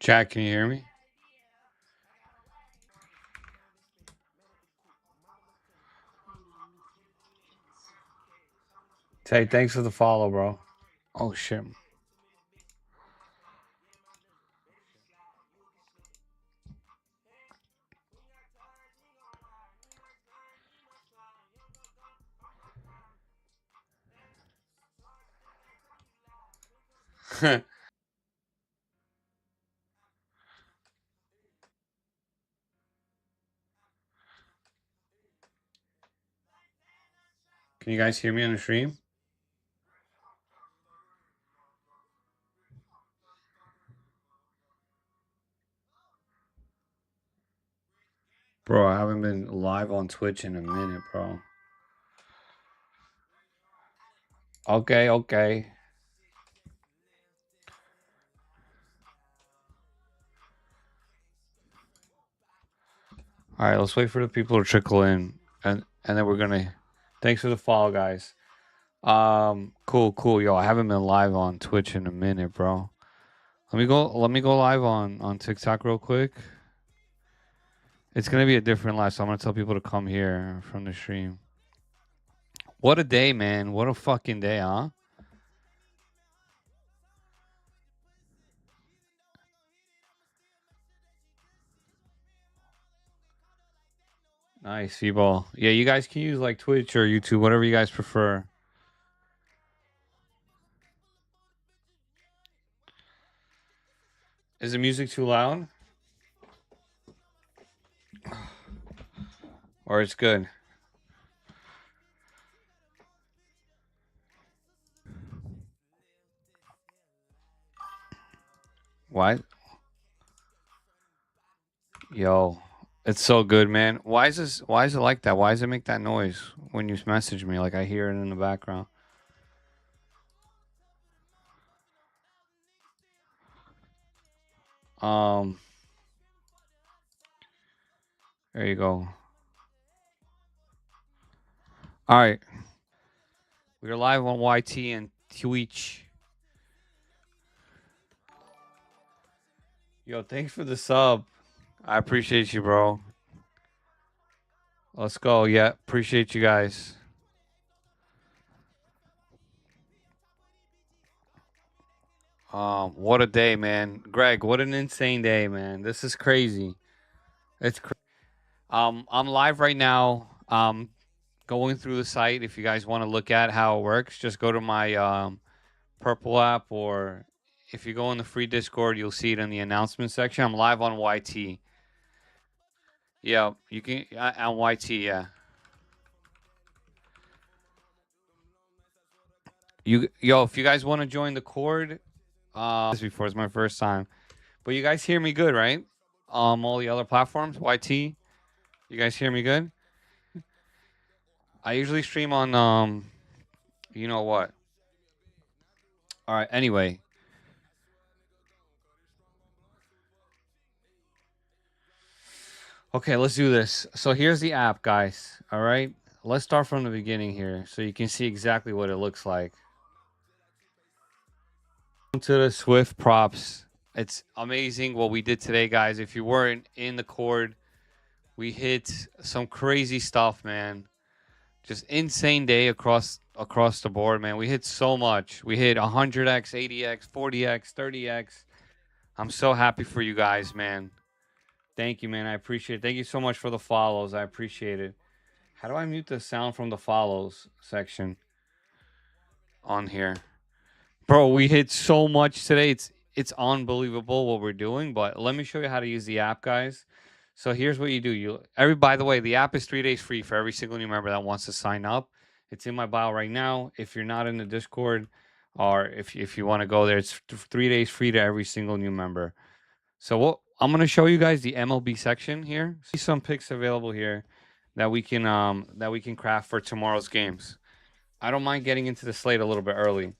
Jack, can you hear me? Tay, thanks for the follow, bro. Oh shit. Can you guys hear me on the stream? Bro, I haven't been live on Twitch in a minute, bro. Okay, okay. All right, let's wait for the people to trickle in, and then we're gonna. Thanks for the follow, guys. Cool. Yo, I haven't been live on Twitch in a minute, bro. Let me go. Let me go live on TikTok real quick. It's gonna be a different live, so I'm gonna tell people to come here from the stream. What a day, man! What a fucking day, huh? Nice, Seaball. Yeah, you guys can use like Twitch or YouTube, whatever you guys prefer. Is the music too loud? Or it's good? What? Yo, it's so good, man. Why is this? Why is it like that? Why does it make that noise when you message me? Like I hear it in the background. Um, there you go. All right, we're live on YT and Twitch. Yo, thanks for the sub. I appreciate you, bro. Let's go. Yeah, appreciate you guys. What a day, man. Greg, what an insane day, man. This is crazy. It's I'm live right now. Going through the site. If you guys want to look at how it works, just go to my Purple app, or if you go in the free Discord, you'll see it in the announcement section. I'm live on YT. Yeah, you can on YT. Yeah. Yo, if you guys want to join the Cord, this before it's my first time, but you guys hear me good, right? All the other platforms, YT. You guys hear me good? I usually stream on you know what? All right. Anyway, okay, let's do this. So here's the app, guys. All right, let's start from the beginning here, so you can see exactly what it looks like. To the Swift props. It's amazing what we did today, guys. If you weren't in the Cord, we hit some crazy stuff, man. Just insane day across the board, man. We hit so much. We hit 100x, 80x, 40x, 30x. I'm so happy for you guys, man. Thank you, man. I appreciate it. Thank you so much for the follows. I appreciate it. How do I mute the sound from the follows section on here? Bro, we hit so much today. It's unbelievable what we're doing, but let me show you how to use the app, guys. So here's what you do. By the way, the app is 3 days free for every single new member that wants to sign up. It's in my bio right now. If you're not in the Discord, or if you want to go there, it's 3 days free to every single new member. So what I'm going to show you guys the MLB section here. See some picks available here that we can craft for tomorrow's games. I don't mind getting into the slate a little bit early,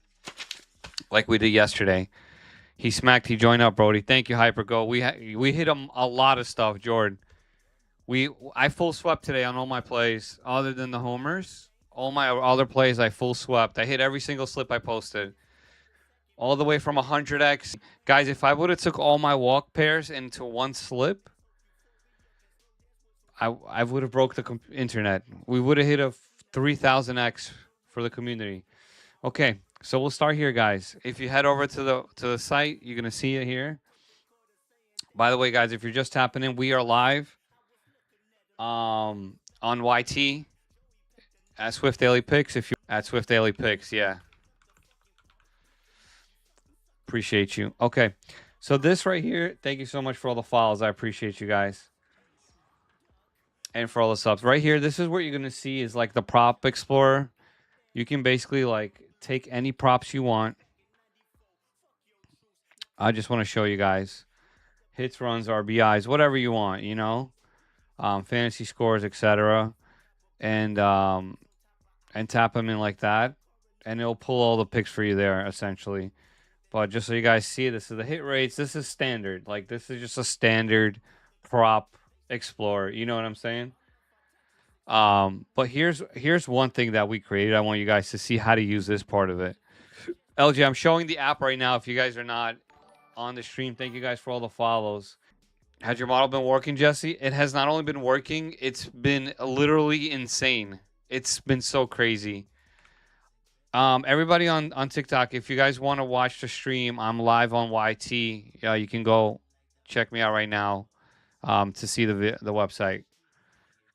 like we did yesterday. He joined up, Brody. Thank you, HyperGo. We hit him a lot of stuff, Jordan. I full swept today on all my plays, other than the homers. All my other plays, I full swept. I hit every single slip I posted. all the way from 100x. Guys, if I would have took all my walk pairs into one slip, I would have broke the internet. We would have hit a 3000x for the community. Okay, so we'll start here, guys. If you head over to the site, you're gonna see it here. By the way, guys, if you're just tapping in, we are live on YT at Swift Daily Picks. If you at Swift Daily Picks, yeah. Appreciate you. Okay, so this right here, thank you so much for all the follows. I appreciate you guys. And for all the subs. Right here, this is what you're going to see is like the prop explorer. You can basically like take any props you want. I just want to show you guys. Hits, runs, RBIs, whatever you want, you know. Fantasy scores, etc. And tap them in like that. And it'll pull all the picks for you there, essentially. But just so you guys see, this is the hit rates. This is standard. Like, this is just a standard prop explorer. You know what I'm saying? But here's one thing that we created. I want you guys to see how to use this part of it. LG, I'm showing the app right now. If you guys are not on the stream, thank you guys for all the follows. Has your model been working, Jesse? It has not only been working, it's been literally insane. It's been so crazy. Everybody on TikTok, if you guys want to watch the stream, I'm live on YT. You can go check me out right now to see the website.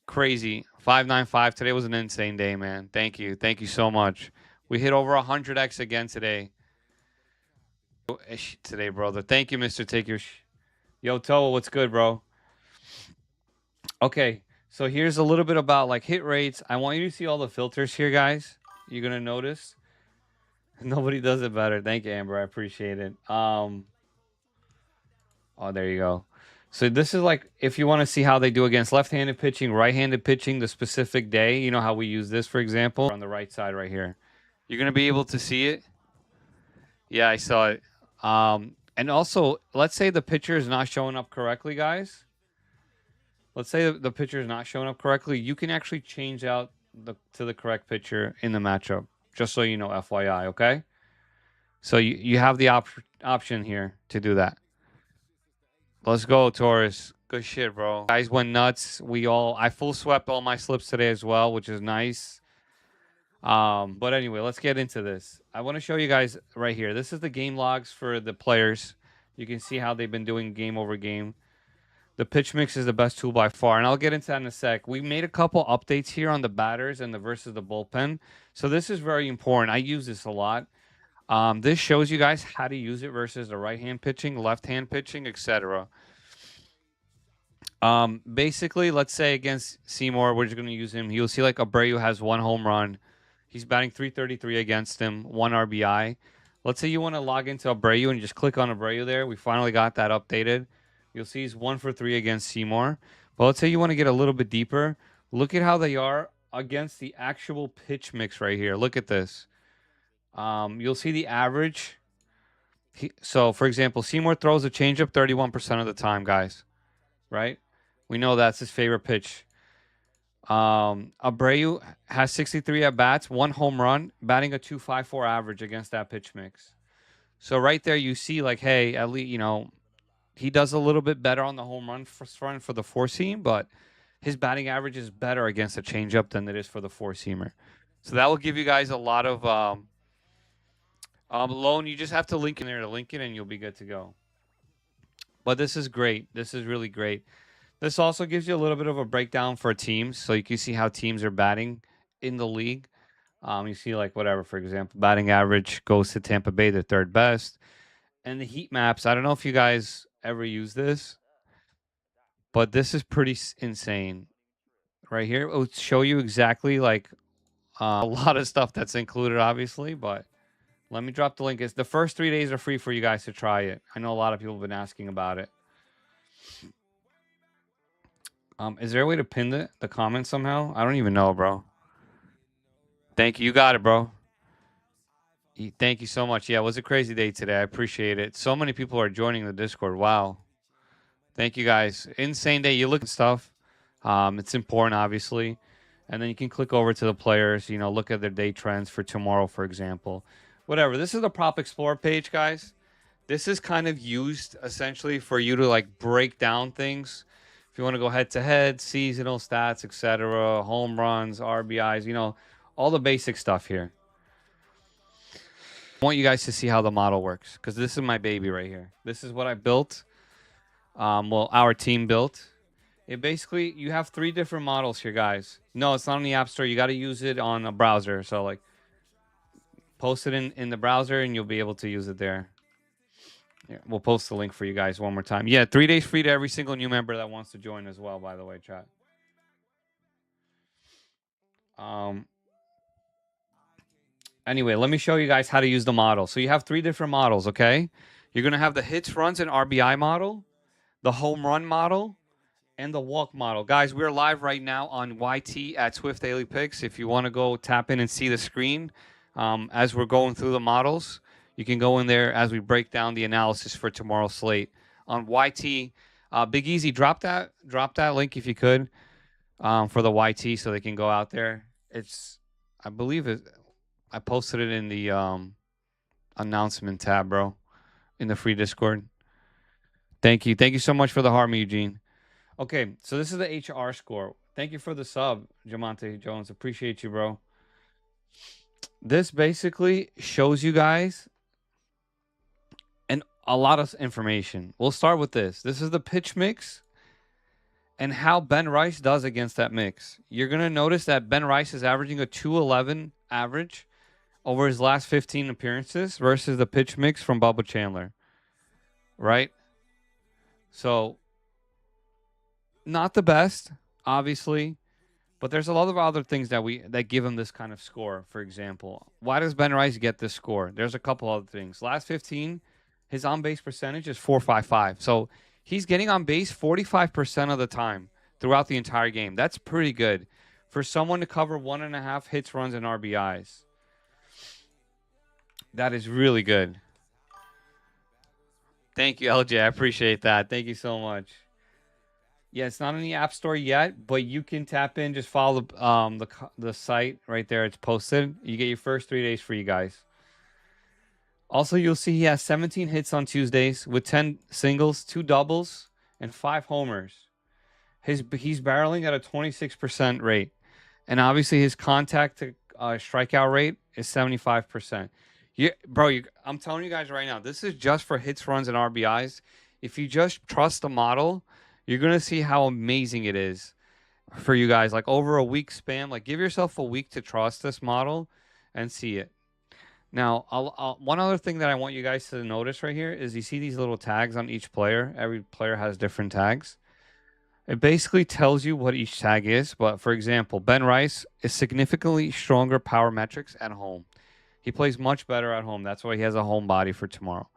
Crazy. 595. Today was an insane day, man. Thank you. Thank you so much. We hit over 100x again today. Today, brother. Thank you, Mr. Take Your... Yo, Toa, what's good, bro? Okay, so here's a little bit about like hit rates. I want you to see all the filters here, guys. You're going to notice. Nobody does it better. Thank you, Amber. I appreciate it. Oh, there you go. So this is like if you want to see how they do against left-handed pitching, right-handed pitching, the specific day. You know how we use this, for example, on the right side right here. You're going to be able to see it. Yeah, I saw it. And also, let's say the pitcher is not showing up correctly, guys. Let's say the pitcher is not showing up correctly. You can actually change out to the correct pitcher in the matchup. Just so you know, FYI, okay? So you have the option here to do that. Let's go, Taurus. Good shit, bro. Guys went nuts. I full swept all my slips today as well, which is nice. But anyway, let's get into this. I want to show you guys right here. This is the game logs for the players. You can see how they've been doing game over game. The pitch mix is the best tool by far, and I'll get into that in a sec. We made a couple updates here on the batters and the versus the bullpen. So this is very important. I use this a lot. This shows you guys how to use it versus the right-hand pitching, left-hand pitching, etc. Basically, let's say against Seymour, we're just going to use him. You'll see like Abreu has 1 home run. He's batting .333 against him, 1 RBI. Let's say you want to log into Abreu and just click on Abreu there. We finally got that updated. You'll see he's 1 for 3 against Seymour. But let's say you want to get a little bit deeper. Look at how they are against the actual pitch mix right here. Look at this. You'll see the average. So, for example, Seymour throws a changeup 31% of the time, guys. Right? We know that's his favorite pitch. Abreu has 63 at-bats, 1 home run, batting a .254 average against that pitch mix. So right there you see, like, hey, at least, you know, he does a little bit better on the home run front for the four-seam, but his batting average is better against a changeup than it is for the four-seamer. So that will give you guys a lot of loan. You just have to link in there to link it, and you'll be good to go. But this is great. This is really great. This also gives you a little bit of a breakdown for teams, so you can see how teams are batting in the league. You see, like, whatever, for example, batting average goes to Tampa Bay, the 3rd best. And the heat maps, I don't know if you guys ever use this, but this is pretty insane. Right here, it will show you exactly, like, a lot of stuff that's included, obviously, but let me drop the link. The first 3 days are free for you guys to try it. I know a lot of people have been asking about it. Is there a way to pin the comments somehow? I don't even know, bro. Thank you. You got it, bro. Thank you so much. Yeah, it was a crazy day today. I appreciate it. So many people are joining the Discord. Wow. Thank you, guys. Insane day. You look at stuff. It's important, obviously. And then you can click over to the players, you know, look at their day trends for tomorrow, for example. whatever. This is the Prop Explorer page, guys. This is kind of used essentially for you to like break down things. If you want to go head to head, seasonal stats, etc., home runs, RBIs, all the basic stuff here. I want you guys to see how the model works because this is my baby right here. This is what I built. Well, our team built. It basically, you have 3 different models here, guys. No, it's not on the App Store. You got to use it on a browser. So, like, post it in the browser and you'll be able to use it there. Yeah, we'll post the link for you guys one more time. Yeah, 3 days free to every single new member that wants to join as well, by the way, chat. Anyway, let me show you guys how to use the model. So you have 3 different models, okay? You're going to have the hits, runs, and RBI model, the home run model, and the walk model. Guys, we're live right now on YT at Swift Daily Picks. If you want to go tap in and see the screen as we're going through the models, you can go in there as we break down the analysis for tomorrow's slate on YT. Big Easy, drop that link if you could for the YT so they can go out there. I believe I posted it in the announcement tab, bro, in the free Discord. Thank you so much for the harm, Eugene. Okay, so this is the HR score. Thank you for the sub, Jamonte Jones. Appreciate you, bro. This basically shows you guys and a lot of information. We'll start with this. This is the pitch mix and how Ben Rice does against that mix. You're going to notice that Ben Rice is averaging a 211 average over his last 15 appearances versus the pitch mix from Bubba Chandler. Right? So, not the best, obviously, but there's a lot of other things that give him this kind of score. For example, why does Ben Rice get this score? There's a couple other things. Last 15, his on-base percentage is .455. So he's getting on base 45% of the time throughout the entire game. That's pretty good for someone to cover 1.5 hits, runs, and RBIs. That is really good. Thank you, LJ. I appreciate that. Thank you so much. Yeah, it's not in the App Store yet, but you can tap in. Just follow the site right there. It's posted. You get your first 3 days free, guys. Also, you'll see he has 17 hits on Tuesdays with 10 singles, 2 doubles, and 5 homers. He's barreling at a 26% rate, and obviously his contact to strikeout rate is 75%. I'm telling you guys right now, this is just for hits, runs, and RBIs. If you just trust the model, you're going to see how amazing it is for you guys. Like over a week span, like give yourself a week to trust this model and see it. Now, one other thing that I want you guys to notice right here is you see these little tags on each player. Every player has different tags. It basically tells you what each tag is. But for example, Ben Rice is significantly stronger power metrics at home. He plays much better at home. That's why he has a home body for tomorrow.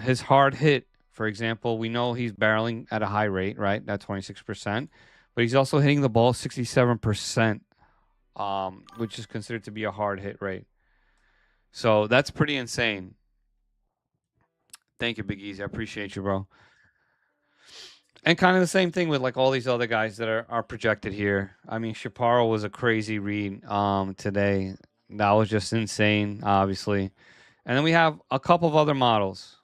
His hard hit, for example, we know he's barreling at a high rate, right? That 26%. But he's also hitting the ball 67%, which is considered to be a hard hit rate. So that's pretty insane. Thank you, Big Easy. I appreciate you, bro. And kind of the same thing with like all these other guys that are projected here. I mean, Chaparro was a crazy read today. That was just insane, obviously. And then we have a couple of other models.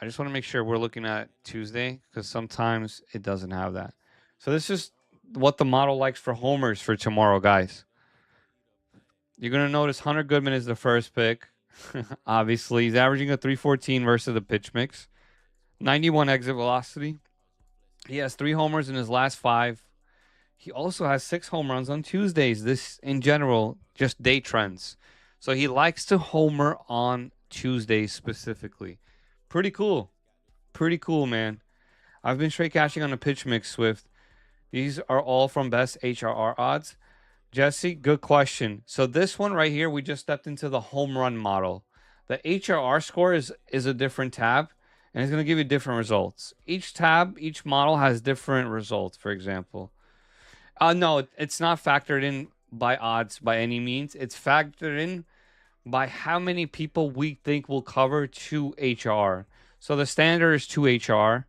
I just want to make sure we're looking at Tuesday because sometimes it doesn't have that. So this is what the model likes for homers for tomorrow, guys. You're going to notice Hunter Goodman is the first pick. Obviously, he's averaging a 314 versus the pitch mix. 91 exit velocity. He has 3 homers in his last 5. He also has 6 home runs on Tuesdays. This, in general, just day trends. So he likes to homer on Tuesdays specifically. Pretty cool. Pretty cool, man. I've been straight cashing on the pitch mix, Swift. These are all from best HRR odds. Jesse, good question. So this one right here, we just stepped into the home run model. The HRR score is a different tab, and it's going to give you different results. Each tab, each model has different results, for example. No, it's not factored in by odds by any means. It's factored in by how many people we think will cover 2 HR. So the standard is 2 HR.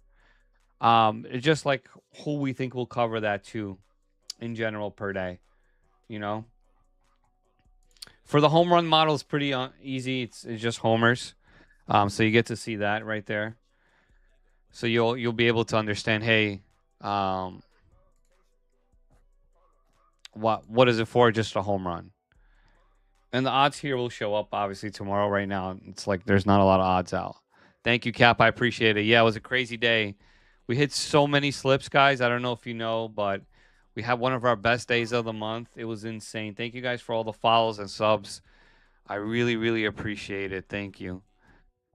It's just like who we think will cover that 2 in general per day. You know, For the home run model, it's pretty easy. It's just homers. So you get to see that right there. So you'll be able to understand. Hey, um, what is it for? Just a home run. And the odds here will show up obviously tomorrow. Right now, it's like there's not a lot of odds out. Thank you, Cap. I appreciate it. Yeah, it was a crazy day. We hit so many slips, guys. I don't know if you know, but we had one of our best days of the month. It was insane. Thank you guys for all the follows and subs. I really, really appreciate it. Thank you.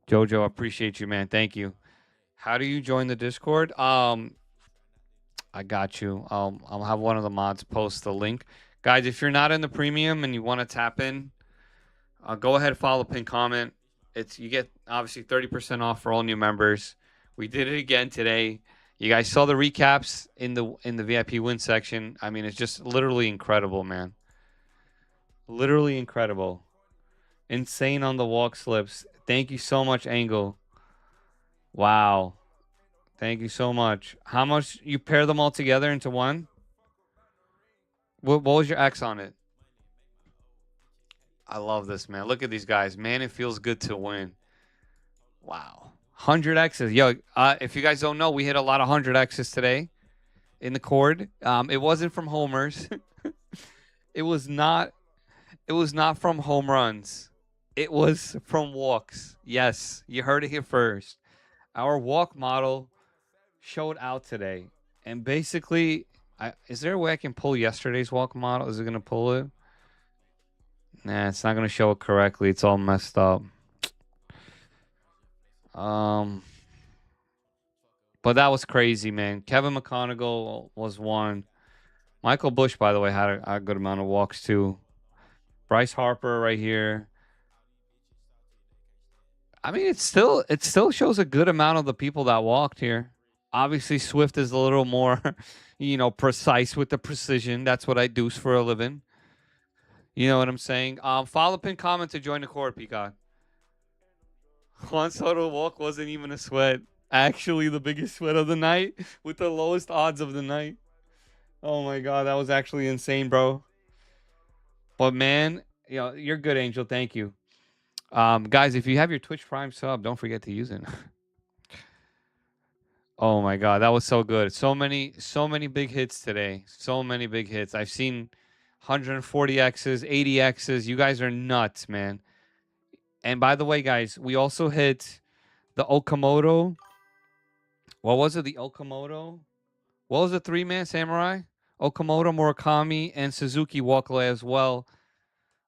Jojo, appreciate you, man. Thank you. How do you join the Discord? I got you. I'll have one of the mods post the link. Guys, if you're not in the premium and you want to tap in, go ahead, follow, pin, comment. It's you get obviously 30% off for all new members. We did it again today. You guys saw the recaps in the VIP win section. I mean, it's just literally incredible, man. Literally incredible. Insane on the walk slips. Thank you so much, Angle. Wow. Thank you so much. How much you pair them all together into one? What was your X on it? I love this, man. Look at these guys. Man, it feels good to win. Wow. 100 X's. Yo, if you guys don't know, we hit a lot of 100 X's today in the cord. It wasn't from homers. it was not it was not from home runs. It was from walks. Yes, you heard it here first. Our walk model showed out today. And basically, is there a way I can pull yesterday's walk model? Is it going to pull it? Nah, it's not going to show it correctly. It's all messed up. But that was crazy, man. Kevin McConaughey was one. Michael Bush, by the way, had a good amount of walks too. Bryce Harper right here. I mean, it still shows a good amount of the people that walked here. Obviously, Swift is a little more, precise with the precision. That's what I do for a living. You know what I'm saying? Follow, pin, comment to join the court, Peacock. Juan Soto walk wasn't even a sweat. Actually, the biggest sweat of the night with the lowest odds of the night. Oh my god, that was actually insane, bro. But man, you're good, Angel. Thank you. Guys, if you have your Twitch Prime sub, don't forget to use it. Oh my god, that was so good. So many big hits today. So many big hits. I've seen 140 X's, 80 X's. You guys are nuts, man. And by the way, guys, we also hit the Okamoto. What was it? The Okamoto? What was the three-man samurai? Okamoto, Murakami, and Suzuki Walkley as well.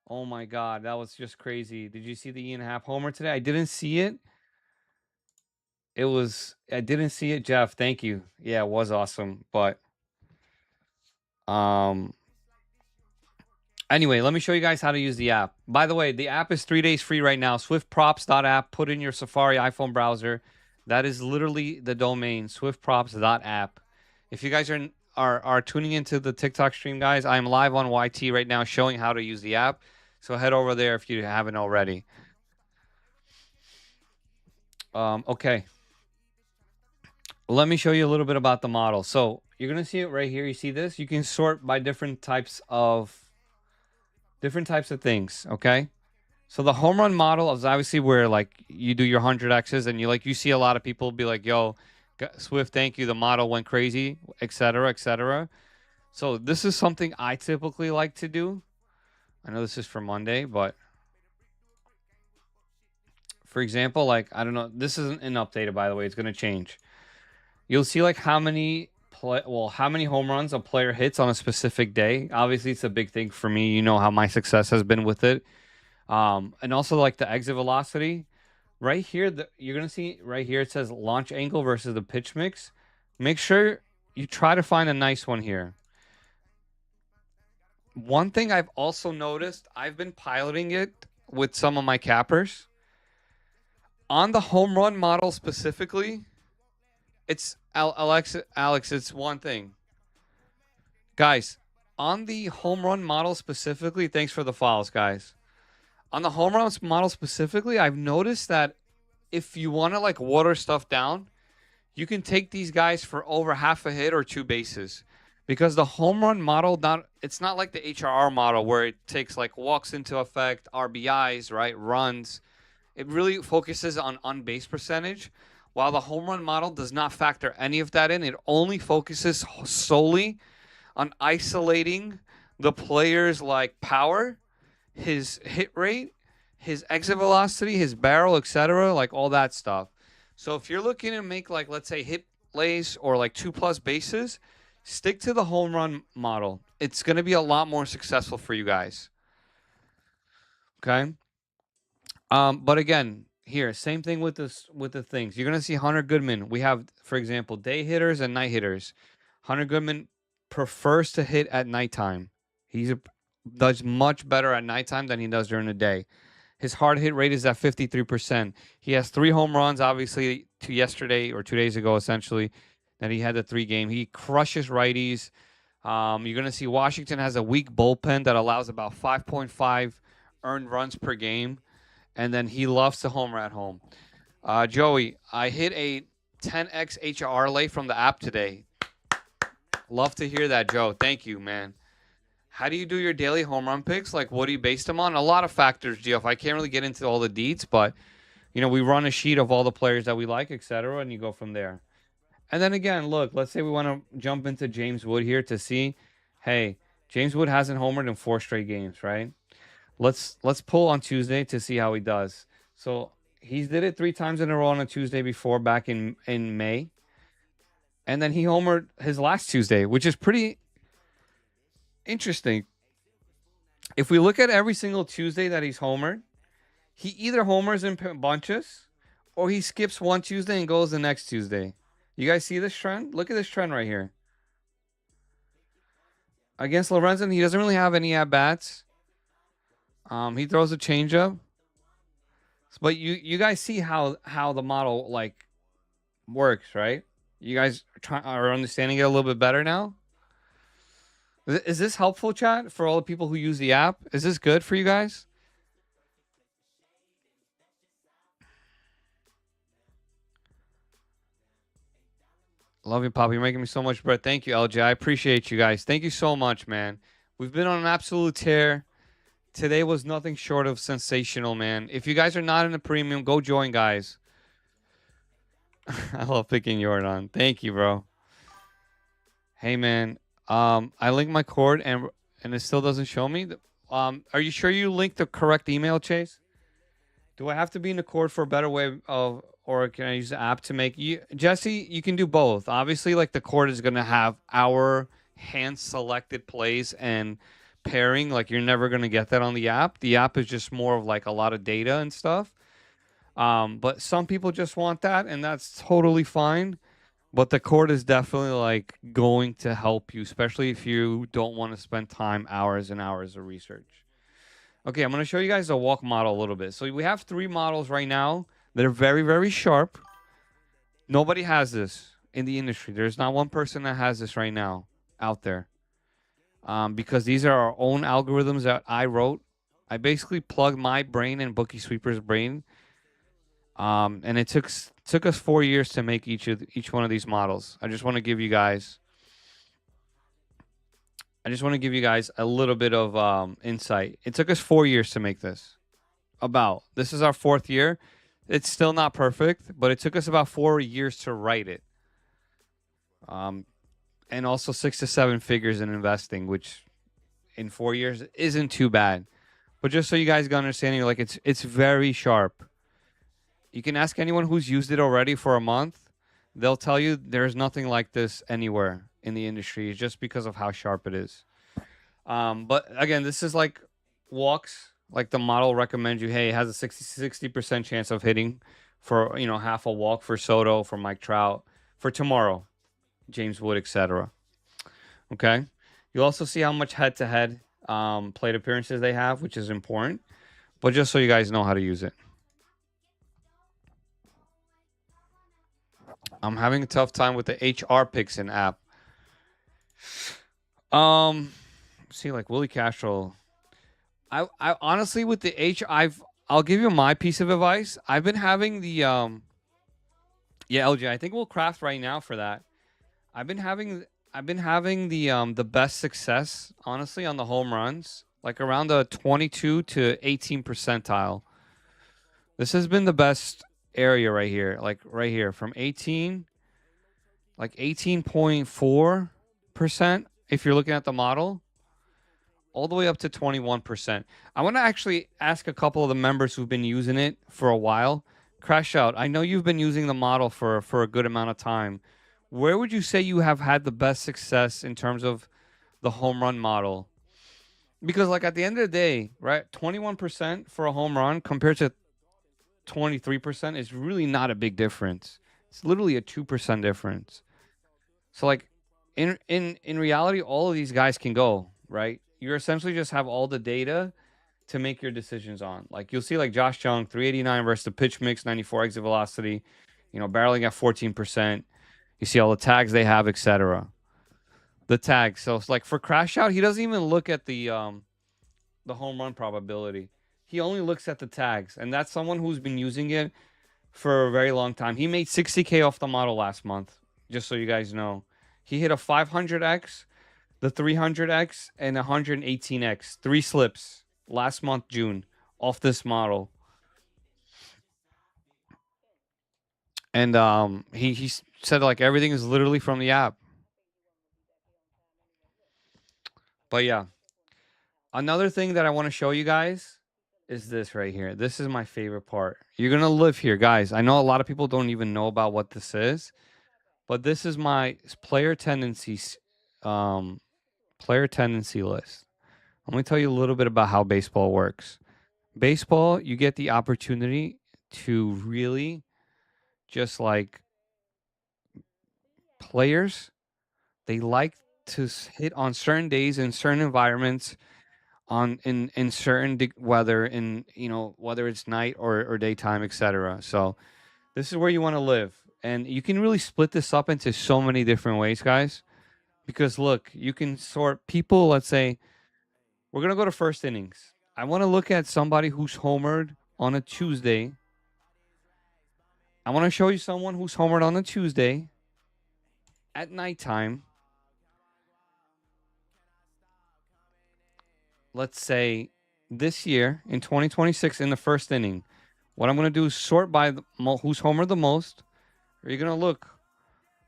Oh my god, that was just crazy. Did you see the Ian Happ homer today? I didn't see it. I didn't see it, Jeff. Thank you. Yeah, it was awesome. But anyway, let me show you guys how to use the app. By the way, the app is 3 days free right now. Swiftprops.app. Put in your Safari iPhone browser. That is literally the domain, swiftprops.app. If you guys are tuning into the TikTok stream, guys, I'm live on YT right now showing how to use the app. So head over there if you haven't already. Okay. Let me show you a little bit about the model. So you're going to see it right here. You see this? You can sort by different types of things, okay? So the home run model is obviously where like you do your 100 X's and you see a lot of people be like, yo, Swift, thank you. The model went crazy, etc., etc. So this is something I typically like to do. I know this is for Monday, but for example, like, I don't know, this isn't an updated, by the way. It's going to change. You'll see like how many home runs a player hits on a specific day. Obviously, it's a big thing for me. You know how my success has been with it. And also like the exit velocity. Right here, you're going to see right here, it says launch angle versus the pitch mix. Make sure you try to find a nice one here. One thing I've also noticed, I've been piloting it with some of my cappers. On the home run model specifically, it's Alex, it's one thing. Guys, on the home run model specifically, thanks for the files, guys. On the home run model specifically, I've noticed that if you want to like water stuff down, you can take these guys for over half a hit or 2 bases. because the home run model, it's not like the HRR model where it takes like walks into effect, RBIs, right, runs. It really focuses on base percentage, while the home run model does not factor any of that in. It only focuses solely on isolating the player's like power, his hit rate, his exit velocity, his barrel, etc., like all that stuff. So if you're looking to make like let's say hit plays or like 2+ bases, stick to the home run model. It's going to be a lot more successful for you guys. Okay. But again, here, same thing with this with the things. You're gonna see Hunter Goodman. We have, for example, day hitters and night hitters. Hunter Goodman prefers to hit at nighttime. Does much better at nighttime than he does during the day. His hard hit rate is at 53%. He has 3 home runs, obviously, to yesterday or 2 days ago, essentially, that he had the 3 game. He crushes righties. You're going to see Washington has a weak bullpen that allows about 5.5 earned runs per game. And then he loves to homer at home. Joey, I hit a 10x HR lay from the app today. Love to hear that, Joe. Thank you, man. How do you do your daily home run picks? Like, what do you base them on? A lot of factors, Geoff. I can't really get into all the deets, but we run a sheet of all the players that we like, etc., and you go from there. And then again, look, let's say we want to jump into James Wood here to see, hey, James Wood hasn't homered in 4 straight games, right? Let's pull on Tuesday to see how he does. So he did it 3 times in a row on a Tuesday before, back in May. And then he homered his last Tuesday, which is pretty interesting. If we look at every single Tuesday that he's homered, he either homers in bunches or he skips one Tuesday and goes the next Tuesday. You guys see this trend? Look at this trend right here. Against Lorenzen, he doesn't really have any at-bats. He throws a changeup. But you guys see how the model like works, right? You guys are understanding it a little bit better now? Is this helpful, chat, for all the people who use the app? Is this good for you guys? Love you, Pop. You're making me so much bread. Thank you, LJ. I appreciate you guys. Thank you so much, man. We've been on an absolute tear. Today was nothing short of sensational, man. If you guys are not in the premium, go join, guys. I love picking Jordan. Thank you, bro. Hey, man. I linked my cord and it still doesn't show me. Are you sure you linked the correct email, Chase? Do I have to be in the cord for a better way of, or can I use the app to make you, Jesse? You can do both. Obviously, like the cord is gonna have our hand selected plays and pairing. Like you're never gonna get that on the app. The app is just more of like a lot of data and stuff. But some people just want that, and that's totally fine. But the cord is definitely like going to help you, especially if you don't want to spend time, hours and hours of research. Okay, I'm going to show you guys the walk model a little bit. So we have 3 models right now that are very, very sharp. Nobody has this in the industry. There's not one person that has this right now out there. Because these are our own algorithms that I wrote. I basically plugged my brain and Bookie Sweeper's brain. And it took us 4 years to make each one of these models. I just want to give you guys a little bit of insight. It took us 4 years to make this. This is our 4th year. It's still not perfect, but it took us about 4 years to write it. And also 6 to 7 figures in investing, which in 4 years isn't too bad. But just so you guys can understand, like it's very sharp. You can ask anyone who's used it already for a month. They'll tell you there's nothing like this anywhere in the industry, just because of how sharp it is. But again, this is like walks. Like the model recommends you, hey, it has a 60% chance of hitting for, half a walk for Soto, for Mike Trout, for tomorrow, James Wood, etc. Okay. You'll also see how much head-to-head plate appearances they have, which is important. But just so you guys know how to use it. I'm having a tough time with the HR Pixin app. See, like Willie Castro. I honestly, with the I'll give you my piece of advice. I've been having the LJ. I think we'll craft right now for that. I've been having I've been having the best success, honestly, on the home runs, like around the 22 to 18 percentile. This has been the best area right here, like right here from 18, like 18.4% if you're looking at the model, all the way up to 21%. I want to actually ask a couple of the members who've been using it for a while. Crash Out, I know you've been using the model for a good amount of time. Where would you say you have had the best success in terms of the home run model? Because like at the end of the day, right, 21% for a home run compared to 23% is really not a big difference. It's literally a 2% difference. So like in reality, all of these guys can go, right? You essentially just have all the data to make your decisions on. Like you'll see like Josh Jung, 389 versus the pitch mix, 94 exit velocity, barreling at 14%. You see all the tags they have, etc. The tags. So it's like for Crash Out, he doesn't even look at the home run probability. He only looks at the tags, and that's someone who's been using it for a very long time. He made 60K off the model last month, just so you guys know. He hit a 500x, the 300x, and 118x, three slips last month, June, off this model. And he said like everything is literally from the app. But yeah, another thing that I want to show you guys is this right here. This is my favorite part. You're gonna live here, guys. I know a lot of people don't even know about what this is, but this is my um, player tendency list. Let me tell you a little bit about how baseball works. Baseball, you get the opportunity to really just like players. They like to hit on certain days in certain environments on in certain weather in whether it's night or daytime, etc. So this is where you want to live, and you can really split this up into so many different ways, guys, because look, you can sort people. Let's say we're gonna go to first innings. I want to look at somebody who's homered on a Tuesday. I want to show you someone who's homered on a Tuesday at nighttime. Let's say this year in 2026 in the first inning. What I'm going to do is sort by who's homered the most. You're going to look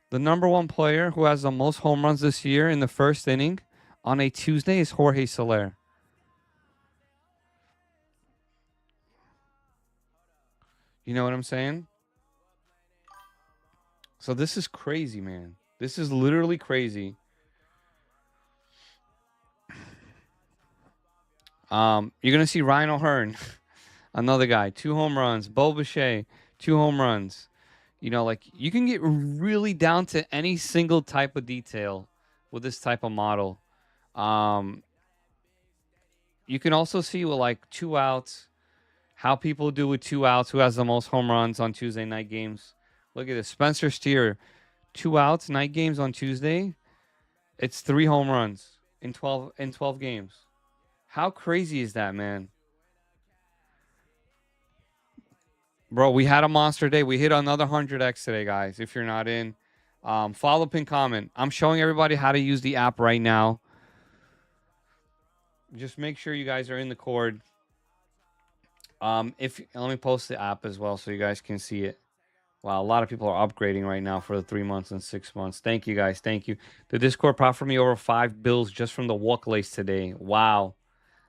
the number one player who has the most home runs this year in the first inning on a Tuesday is Jorge Soler. You know what I'm saying? So this is crazy, man. This is literally crazy. You're going to see Ryan O'Hearn, another guy, 2 home runs. Bo Bichette, 2 home runs. Like you can get really down to any single type of detail with this type of model. Um, you can also see with like 2 outs, how people do with 2 outs, who has the most home runs on Tuesday night games. Look at this. Spencer Steer, 2 outs, night games on Tuesday. It's 3 home runs in 12 games. How crazy is that, man? Bro, we had a monster day. We hit another 100x today, guys. If you're not in, follow, pin, comment. I'm showing everybody how to use the app right now. Just make sure you guys are in the cord. If let me post the app as well so you guys can see it. Wow, a lot of people are upgrading right now for the 3 months and 6 months. Thank you, guys. Thank you. The Discord proffered me over 5 bills just from the walk lace today. Wow,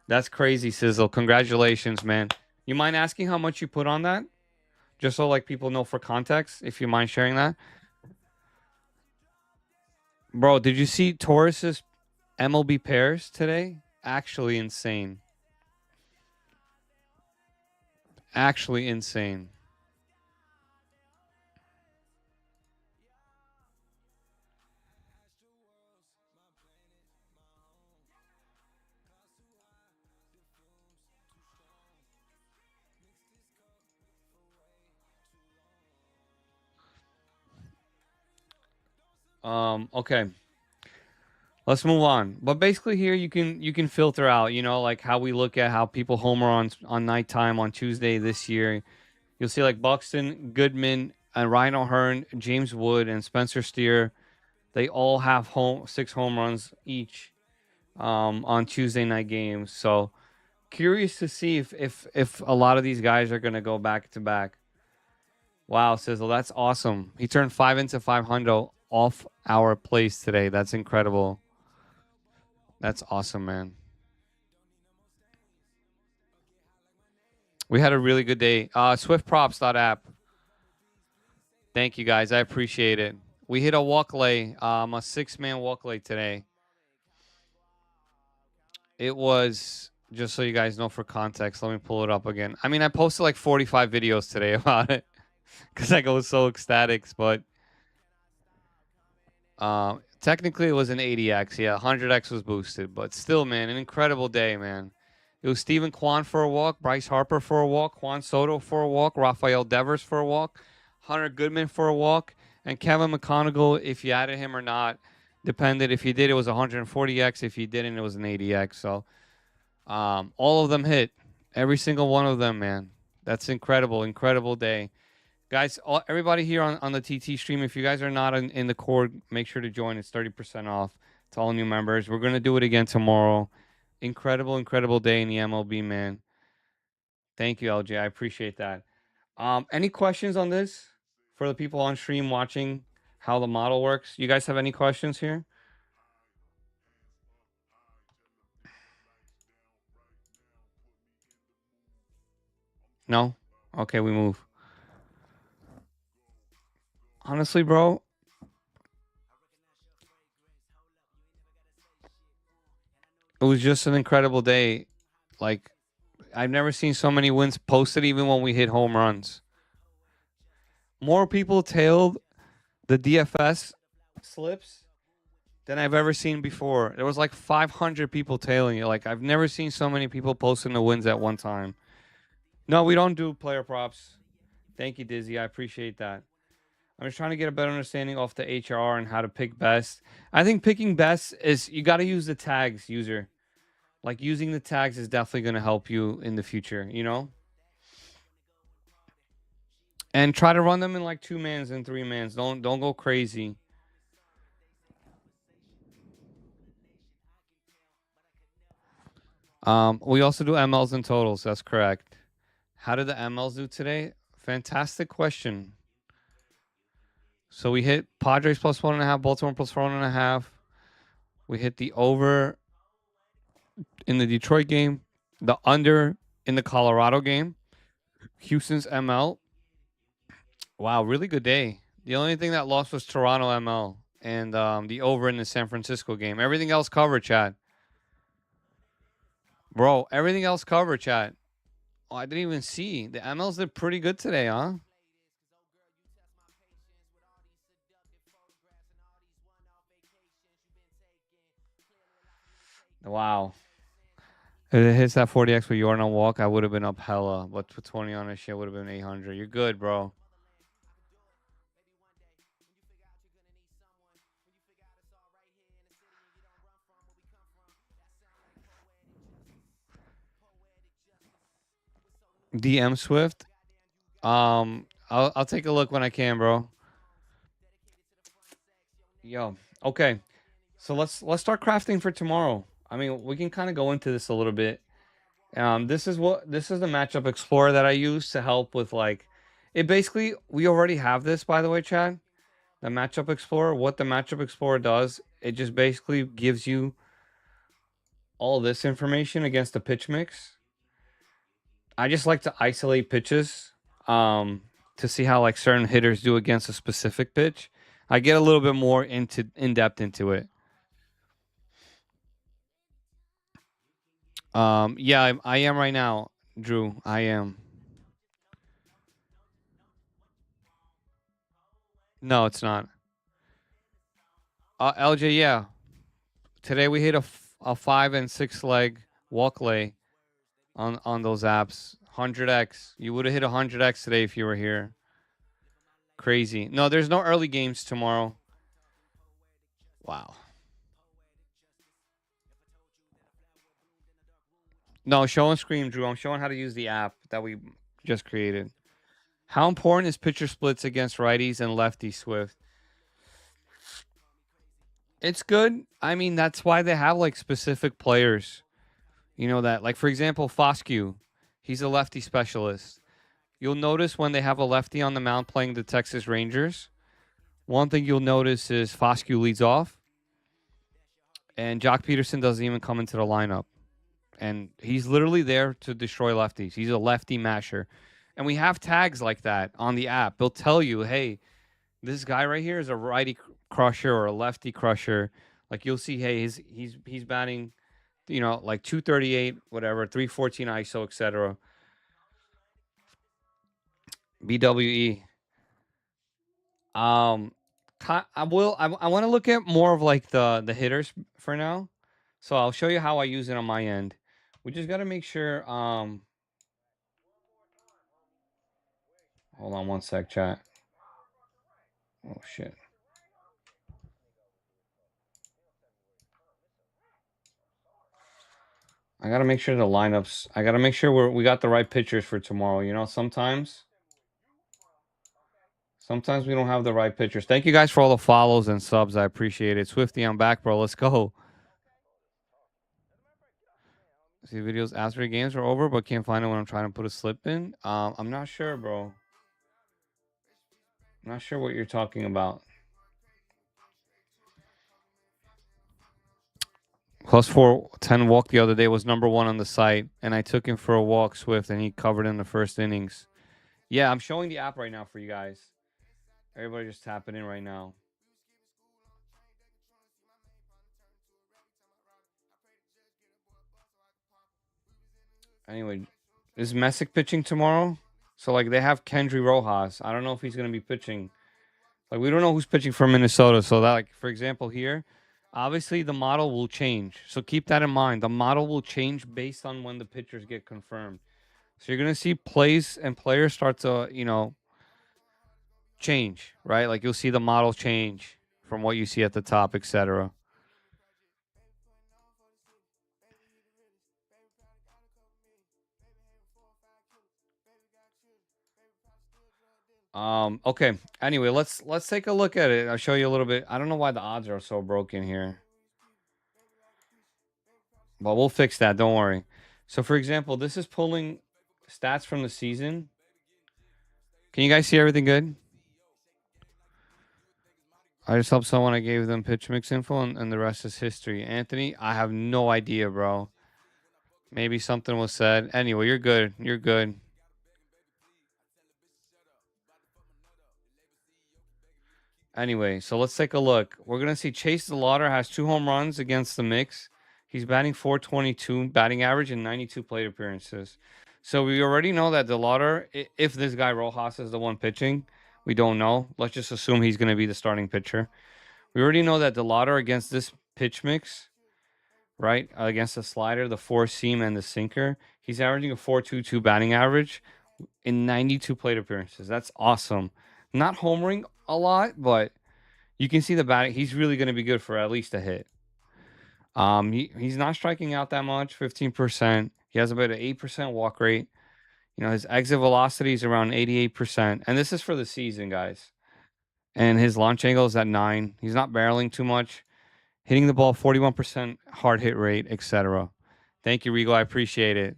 that's crazy, Sizzle. Congratulations, man. You mind asking how much you put on that? Just so like people know for context, if you mind sharing that. Bro, did you see Taurus's MLB pairs today? Actually insane. Actually insane. Okay. Let's move on. But basically here you can filter out, like how we look at how people homer on nighttime on Tuesday this year. You'll see like Buxton, Goodman, and Ryan O'Hearn, James Wood, and Spencer Steer. They all have 6 home runs each on Tuesday night games. So curious to see if a lot of these guys are gonna go back to back. Wow, Sizzle, that's awesome. He turned 5 into 500 off our place today. That's incredible. That's awesome, man. We had a really good day. Swiftprops.app. Thank you guys. I appreciate it. We hit a walk lay, a 6-man walk lay today. It was, just so you guys know for context, let me pull it up again. I mean, I posted like 45 videos today about it because I go so ecstatic, but technically it was an 80x. Yeah, 100x was boosted, but still, man, an incredible day, man. It was Stephen Kwan for a walk, Bryce Harper for a walk, Juan Soto for a walk, Rafael Devers for a walk, Hunter Goodman for a walk, and Kevin McConaughey, if you added him or not, depended. If you did, it was 140x. If you didn't, it was an 80x. So all of them hit. Every single one of them, man. That's incredible. Incredible day. Guys, everybody here on the TT stream, if you guys are not in the cord, make sure to join. It's 30% off to all new members. We're going to do it again tomorrow. Incredible, incredible day in the MLB, man. Thank you, LJ. I appreciate that. Any questions on this for the people on stream watching how the model works? You guys have any questions here? No? Okay, we move. Honestly, bro, it was just an incredible day. Like, I've never seen so many wins posted, even when we hit home runs. More people tailed the DFS slips than I've ever seen before. There was like 500 people tailing it. Like, I've never seen so many people posting the wins at one time. No, we don't do player props. Thank you, Dizzy. I appreciate that. I'm just trying to get a better understanding of the HR and how to pick best. I think picking best is you got to use the tags, user. Like, using the tags is definitely going to help you in the future, you know? And try to run them in like 2-mans and 3-mans. Don't go crazy. We also do MLs and totals. That's correct. How did the MLs do today? Fantastic question. So we hit Padres plus 1.5, Baltimore plus 1.5. We hit the over in the Detroit game, the under in the Colorado game, Houston's ML. Wow, really good day. The only thing that lost was Toronto ML and the over in the San Francisco game. Everything else covered, Chad. Bro, everything else covered, Chad. Oh, I didn't even see. The MLs did pretty good today, huh? Wow. If it hits that 40x with Yorn on walk, I would have been up hella. But for 20 on this shit, would have been 800. You're good, bro. DM Swift. I'll take a look when I can, bro. Yo, okay. So let's start crafting for tomorrow. I mean, we can kind of go into this a little bit. This is the matchup explorer that I use to help with like it. Basically, we already have this, by the way, Chad. The matchup explorer. What the matchup explorer does, it just basically gives you all this information against the pitch mix. I just like to isolate pitches to see how like certain hitters do against a specific pitch. I get a little bit more in depth into it. Yeah, I am right now, Drew. I am. No, it's not. LJ, yeah. Today we hit a 5 and 6 leg walk lay on those apps. 100x. You would have hit 100x today if you were here. Crazy. No, there's no early games tomorrow. Wow. No, show and screen, Drew. I'm showing how to use the app that we just created. How important is pitcher splits against righties and lefties, Swift? It's good. I mean, that's why they have like specific players. You know that, like for example, Foscue, he's a lefty specialist. You'll notice when they have a lefty on the mound playing the Texas Rangers, one thing you'll notice is Foscue leads off, and Jock Peterson doesn't even come into the lineup. And he's literally there to destroy lefties. He's a lefty masher. And we have tags like that on the app. They'll tell you, hey, this guy right here is a righty crusher or a lefty crusher. Like you'll see, hey, he's batting, like 238, whatever, 314 ISO, etc. BWE. Um, I will. I want to look at more of like the hitters for now. So I'll show you how I use it on my end. We just got to make sure. Hold on one sec, chat. Oh shit. I gotta make sure the lineups. I gotta make sure we got the right pitchers for tomorrow. Sometimes we don't have the right pitchers. Thank you guys for all the follows and subs. I appreciate it. Swifty, I'm back, bro. Let's go. See videos after the games are over, but can't find it when I'm trying to put a slip in. I'm not sure, bro. I'm not sure what you're talking about. Plus 410 walk the other day was number one on the site, and I took him for a walk, Swift, and he covered in the first innings. Yeah, I'm showing the app right now for you guys. Everybody just tap it in right now. Anyway, is Messick pitching tomorrow? So, like, they have Kendry Rojas. I don't know if he's going to be pitching. Like, we don't know who's pitching for Minnesota. So, that, like, for example, here, obviously the model will change. So, keep that in mind. The model will change based on when the pitchers get confirmed. So, you're going to see plays and players start to, change, right? Like, you'll see the model change from what you see at the top, etc. Okay. Anyway, let's take a look at it. I'll show you a little bit. I don't know why the odds are so broken here. But we'll fix that. Don't worry. So, for example, this is pulling stats from the season. Can you guys see everything good? I just helped someone. I gave them pitch mix info, and the rest is history. Anthony, I have no idea, bro. Maybe something was said. Anyway, you're good. You're good. Anyway, so let's take a look. We're going to see Chase DeLauder has 2 home runs against the mix. He's batting .422 batting average in 92 plate appearances. So we already know that DeLauder, if this guy Rojas is the one pitching, we don't know. Let's just assume he's going to be the starting pitcher. We already know that DeLauder against this pitch mix, right, against the slider, the 4-seam, and the sinker, he's averaging a .422 batting average in 92 plate appearances. That's awesome. Not homering a lot, but you can see the batting. He's really going to be good for at least a hit. He's not striking out that much, 15%. He has about an 8% walk rate. His exit velocity is around 88%. And this is for the season, guys. And his launch angle is at 9. He's not barreling too much. Hitting the ball 41% hard hit rate, etc. Thank you, Regal. I appreciate it.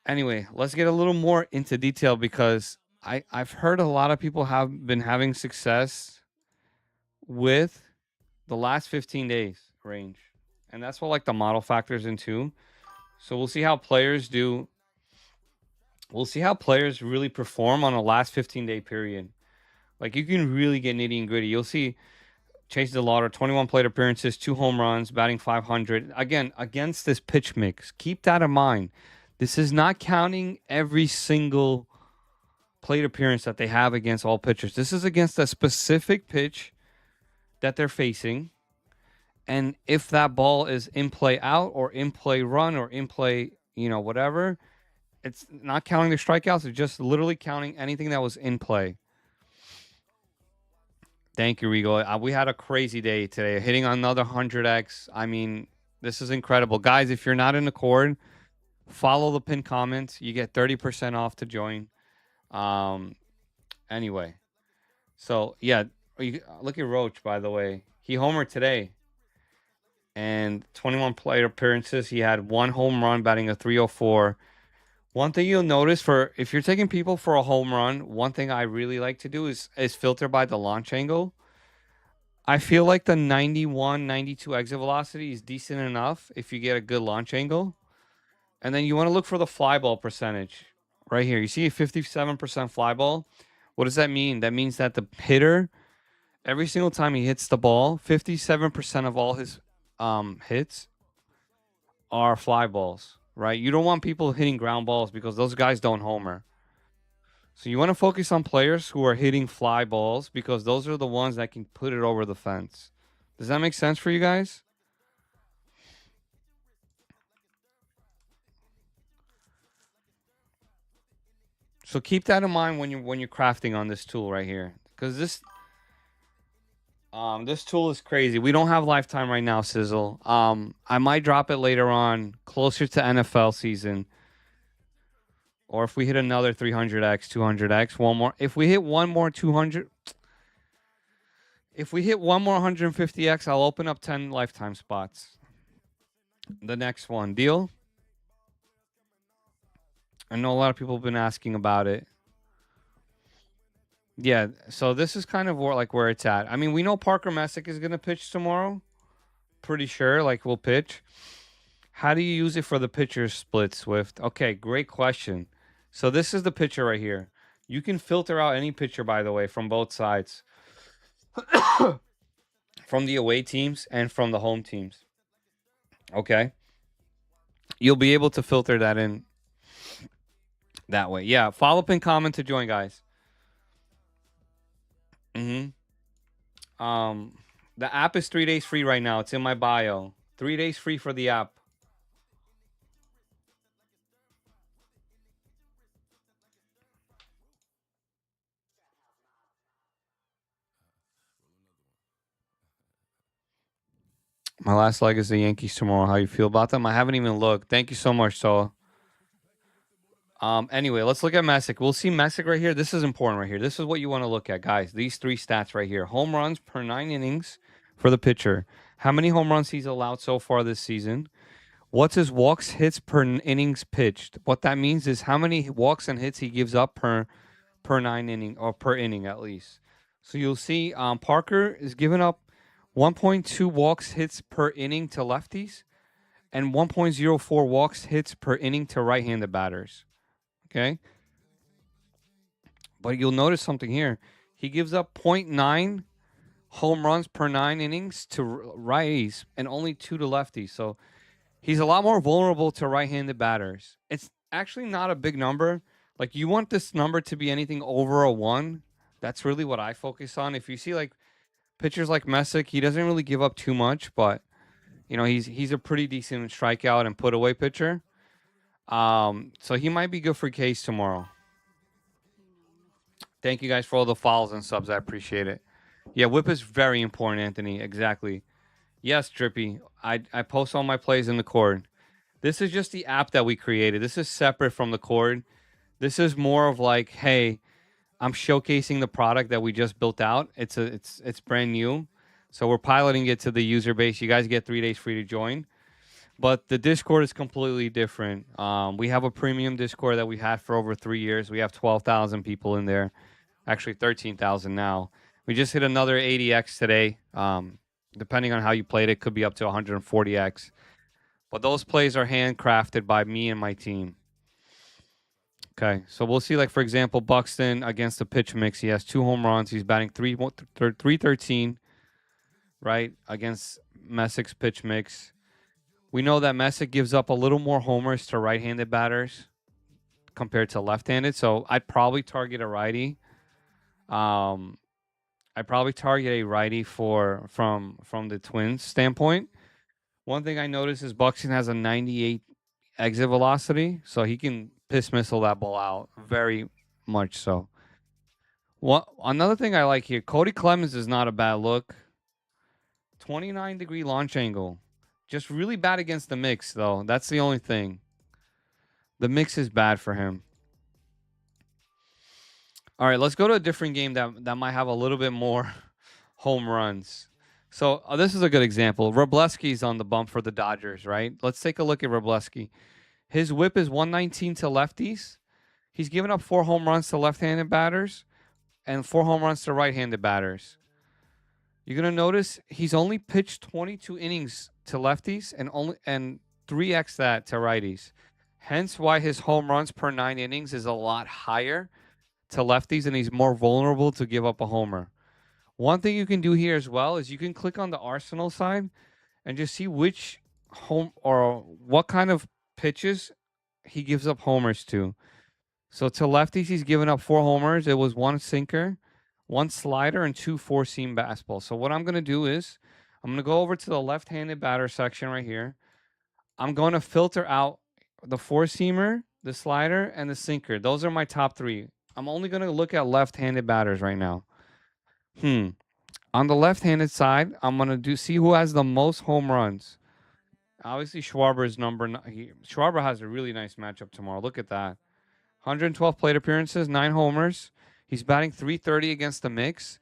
Anyway, let's get a little more into detail because I've heard a lot of people have been having success with the last 15 days range. And that's what like the model factors into. So we'll see how players do. We'll see how players really perform on a last 15-day period. Like you can really get nitty and gritty. You'll see Chase DeLauder, 21 plate appearances, 2 home runs, batting .500. Again, against this pitch mix. Keep that in mind. This is not counting every single plate appearance that they have against all pitchers. This is against a specific pitch that they're facing. And if that ball is in play out or in play run or in play, whatever, it's not counting the strikeouts. It's just literally counting anything that was in play. Thank you, Regal. We had a crazy day today, hitting another 100x. I mean, this is incredible. Guys, if you're not in the cord, follow the pinned comments. You get 30% off to join. Anyway, so yeah, Look at Roach, by the way. He homered today. And 21 plate appearances. He had one home run, batting a 304. One thing you'll notice for if you're taking people for a home run, one thing I really like to do is filter by the launch angle. I feel like the 91, 92 exit velocity is decent enough if you get a good launch angle. And then you want to look for the fly ball percentage right here. You see a 57% fly ball. What does that mean? That means that the hitter, every single time he hits the ball, 57% of all his hits are fly balls, right? You don't want people hitting ground balls because those guys don't homer. So you want to focus on players who are hitting fly balls because those are the ones that can put it over the fence. Does that make sense for you guys? So keep that in mind when you're crafting on this tool right here, because this tool is crazy. We don't have lifetime right now, Sizzle. I might drop it later on, closer to NFL season, or if we hit another 300x, 200x, one more. If we hit one more 200, if we hit one more 150x, I'll open up 10 lifetime spots. The next one, deal? I know a lot of people have been asking about it. Yeah, so this is kind of where it's at. I mean, we know Parker Messick is going to pitch tomorrow. Pretty sure, like, we'll pitch. How do you use it for the pitcher split, Swift? Okay, great question. So this is the pitcher right here. You can filter out any pitcher, by the way, from both sides. From the away teams and from the home teams. Okay? You'll be able to filter that in that way. Yeah, follow up and comment to join, guys. Um, the app is 3 days free right now. It's in my bio. 3 days free for the app. My last leg is the Yankees tomorrow. How you feel about them? I haven't even looked. Thank you so much, so. Anyway, let's look at Messick. We'll see Messick right here. This is important right here. This is what you want to look at, guys. These three stats right here. Home runs per 9 innings for the pitcher. How many home runs he's allowed so far this season? What's his walks, hits per innings pitched? What that means is how many walks and hits he gives up per 9 inning or per inning at least. So you'll see Parker is giving up 1.2 walks hits per inning to lefties and 1.04 walks hits per inning to right-handed batters. Okay? But you'll notice something here. He gives up 0.9 home runs per 9 innings to righties and only 2 to lefties. So he's a lot more vulnerable to right-handed batters. It's actually not a big number. Like, you want this number to be anything over a 1. That's really what I focus on. If you see, like, pitchers like Messick, he doesn't really give up too much, but, you know, he's a pretty decent strikeout and put-away pitcher. So he might be good for Case tomorrow. Thank you guys for all the follows and subs. I appreciate it. Yeah, whip is very important, Anthony. Exactly. Yes, Drippy. I post all my plays in the cord. This is just the app that we created. This is separate from the cord. This is more of like, hey, I'm showcasing the product that we just built out. It's brand new. So we're piloting it to the user base. You guys get 3 days free to join. But the Discord is completely different. We have a premium Discord that we had for over 3 years. We have 12,000 people in there. Actually, 13,000 now. We just hit another 80x today. Depending on how you played, it could be up to 140x. But those plays are handcrafted by me and my team. Okay, so we'll see, like, for example, Buxton against the pitch mix. He has 2 home runs. He's batting 313, right, against Messick's pitch mix. We know that Messick gives up a little more homers to right-handed batters compared to left-handed, so I'd probably target a righty. I'd probably target a righty from the Twins standpoint. One thing I noticed is Buxton has a 98 exit velocity, so he can piss missile that ball out very much so. Another thing I like here, Cody Clemens is not a bad look. 29-degree launch angle. Just really bad against the mix, though. That's the only thing. The mix is bad for him. All right, let's go to a different game that might have a little bit more home runs. So this is a good example. Robleski's on the bump for the Dodgers, right? Let's take a look at Robleski. His whip is 119 to lefties. He's given up 4 home runs to left-handed batters and 4 home runs to right-handed batters. You're gonna notice he's only pitched 22 innings to lefties and 3x that to righties. Hence why his home runs per 9 innings is a lot higher to lefties, and he's more vulnerable to give up a homer. One thing you can do here as well is you can click on the Arsenal side and just see which home or what kind of pitches he gives up homers to. So to lefties, he's given up 4 homers. It was 1 sinker, 1 slider, and 2 4-seam fastballs. So what I'm going to do is I'm going to go over to the left-handed batter section right here. I'm going to filter out the 4-seamer, the slider, and the sinker. Those are my top 3. I'm only going to look at left-handed batters right now. On the left-handed side, I'm going to see who has the most home runs. Obviously, Schwarber is number 9. Schwarber has a really nice matchup tomorrow. Look at that. 112 plate appearances, 9 homers. He's batting .330 against the mix.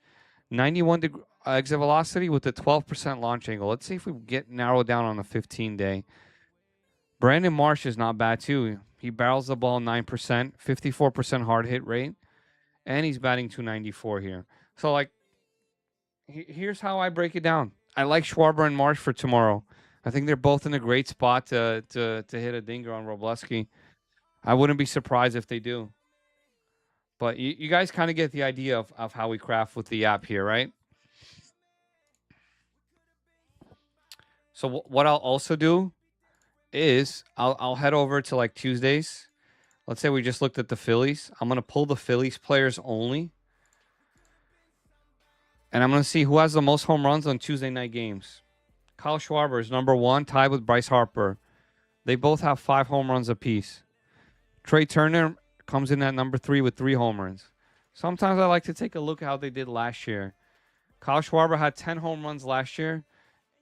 91 exit velocity with a 12% launch angle. Let's see if we get narrowed down on the 15-day. Brandon Marsh is not bad, too. He barrels the ball 9%, 54% hard hit rate, and he's batting .294 here. So, like, here's how I break it down. I like Schwarber and Marsh for tomorrow. I think they're both in a great spot to hit a dinger on Robleski. I wouldn't be surprised if they do. But you guys kind of get the idea of how we craft with the app here, right? So what I'll also do is I'll head over to like Tuesdays. Let's say we just looked at the Phillies. I'm going to pull the Phillies players only. And I'm going to see who has the most home runs on Tuesday night games. Kyle Schwarber is number 1, tied with Bryce Harper. They both have 5 home runs apiece. Trey Turner comes in at number 3 with 3 home runs. Sometimes I like to take a look at how they did last year. Kyle Schwarber had 10 home runs last year.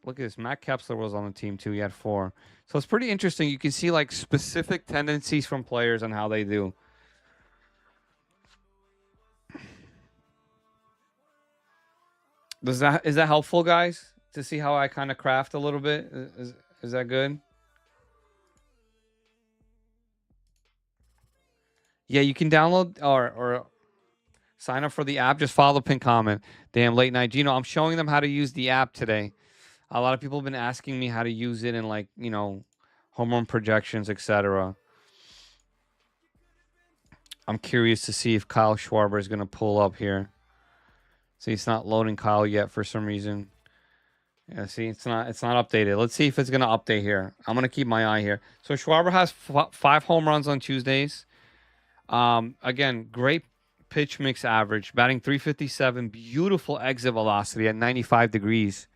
Look at this. Matt Kepsler was on the team too. He had 4. So it's pretty interesting. You can see like specific tendencies from players and how they do. Is that helpful, guys? To see how I kind of craft a little bit? Is that good? Yeah, you can download or sign up for the app. Just follow the pin comment. Damn, late night Gino. I'm showing them how to use the app today. A lot of people have been asking me how to use it in, like, you know, home run projections, etc. I'm curious to see if Kyle Schwarber is going to pull up here. See, it's not loading Kyle yet for some reason. Yeah, see, it's not updated. Let's see if it's going to update here. I'm going to keep my eye here. So Schwarber has 5 home runs on Tuesdays. Again, great pitch mix average, batting .357, beautiful exit velocity at 95 degrees.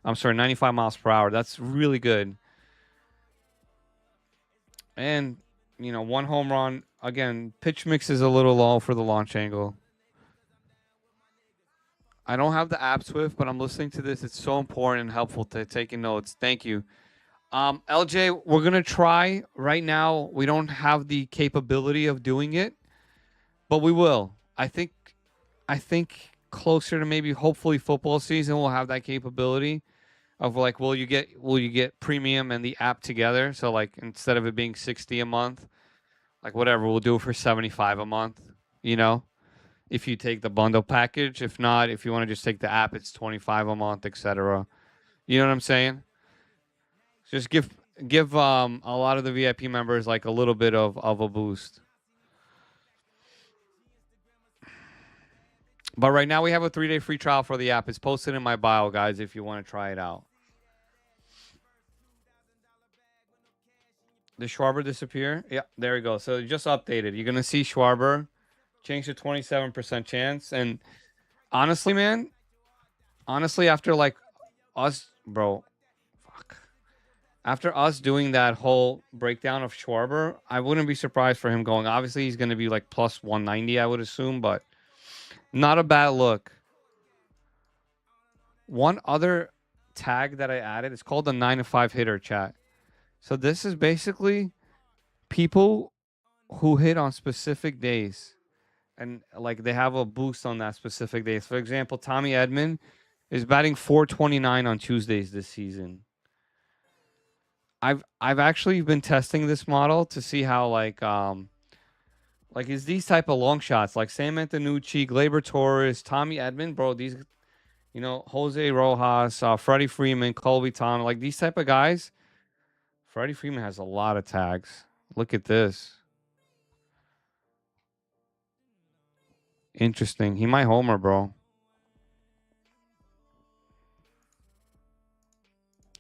I'm sorry, 95 miles per hour. That's really good. And, you know, 1 home run. Again, pitch mix is a little low for the launch angle. I don't have the app Swift, but I'm listening to this. It's so important and helpful to taking notes. Thank you. LJ, we're going to try right now. We don't have the capability of doing it, but we will. I think closer to maybe hopefully football season we'll have that capability of, like, will you get premium and the app together? So, like, instead of it being 60 a month, like, whatever, we'll do it for 75 a month, you know? If you take the bundle package. If not, if you want to just take the app, it's 25 a month, etc. You know what I'm saying? Just give a lot of the VIP members like a little bit of a boost. But right now we have a 3-day free trial for the app. It's posted in my bio, guys, if you want to try it out. Did Schwarber disappear? Yeah, there we go. So it just updated. You're going to see Schwarber change to 27% chance. And honestly, man, after like us, bro, after us doing that whole breakdown of Schwarber, I wouldn't be surprised for him going. Obviously, he's going to be like plus 190, I would assume, but not a bad look. One other tag that I added, it's called the 9-to-5 hitter chat. So this is basically people who hit on specific days. And like they have a boost on that specific day. For example, Tommy Edman is batting 429 on Tuesdays this season. I've actually been testing this model to see how like is these type of long shots like Sam Antonucci, Gleyber Torres, Tommy Edman, bro. These Jose Rojas, Freddie Freeman, Colby Tom, like these type of guys. Freddie Freeman has a lot of tags. Look at this. Interesting. He might homer, bro.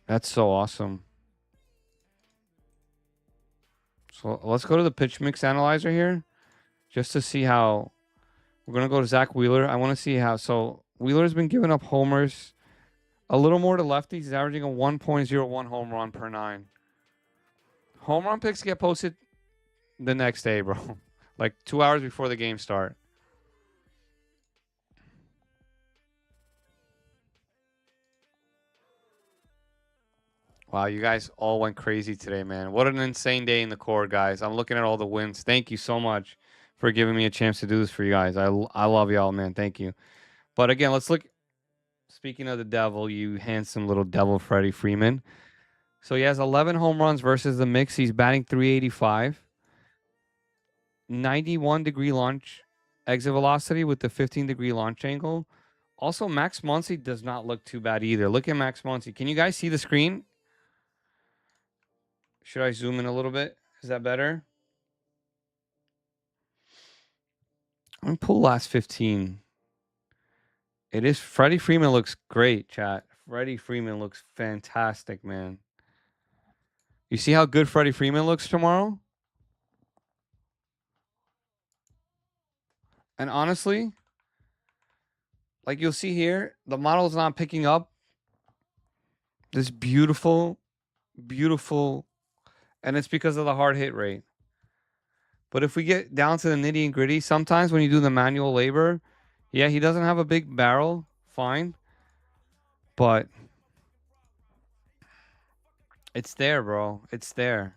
That's so awesome. So let's go to the pitch mix analyzer here just to see how we're going to go to Zach Wheeler. I want to see how. So Wheeler's been giving up homers a little more to lefties. He's averaging a 1.01 home run per nine. Home run picks get posted the next day, bro. Like 2 hours before the game start. Wow, you guys all went crazy today, man. What an insane day in the core, guys. I'm looking at all the wins. Thank you so much for giving me a chance to do this for you guys. I love y'all, man. Thank you. But again, let's look. Speaking of the devil, you handsome little devil, Freddie Freeman. So he has 11 home runs versus the mix. He's batting 385. 91-degree launch exit velocity with the 15-degree launch angle. Also, Max Muncy does not look too bad either. Look at Max Muncy. Can you guys see the screen? Should I zoom in a little bit? Is that better? I'm gonna pull last 15. It is Freddie Freeman looks great, chat. Freddie Freeman looks fantastic, man. You see how good Freddie Freeman looks tomorrow? And honestly, like you'll see here, the model's not picking up this beautiful, and it's because of the hard hit rate. But if we get down to the nitty and gritty, sometimes when you do the manual labor, yeah, he doesn't have a big barrel, fine. But it's there, bro. It's there.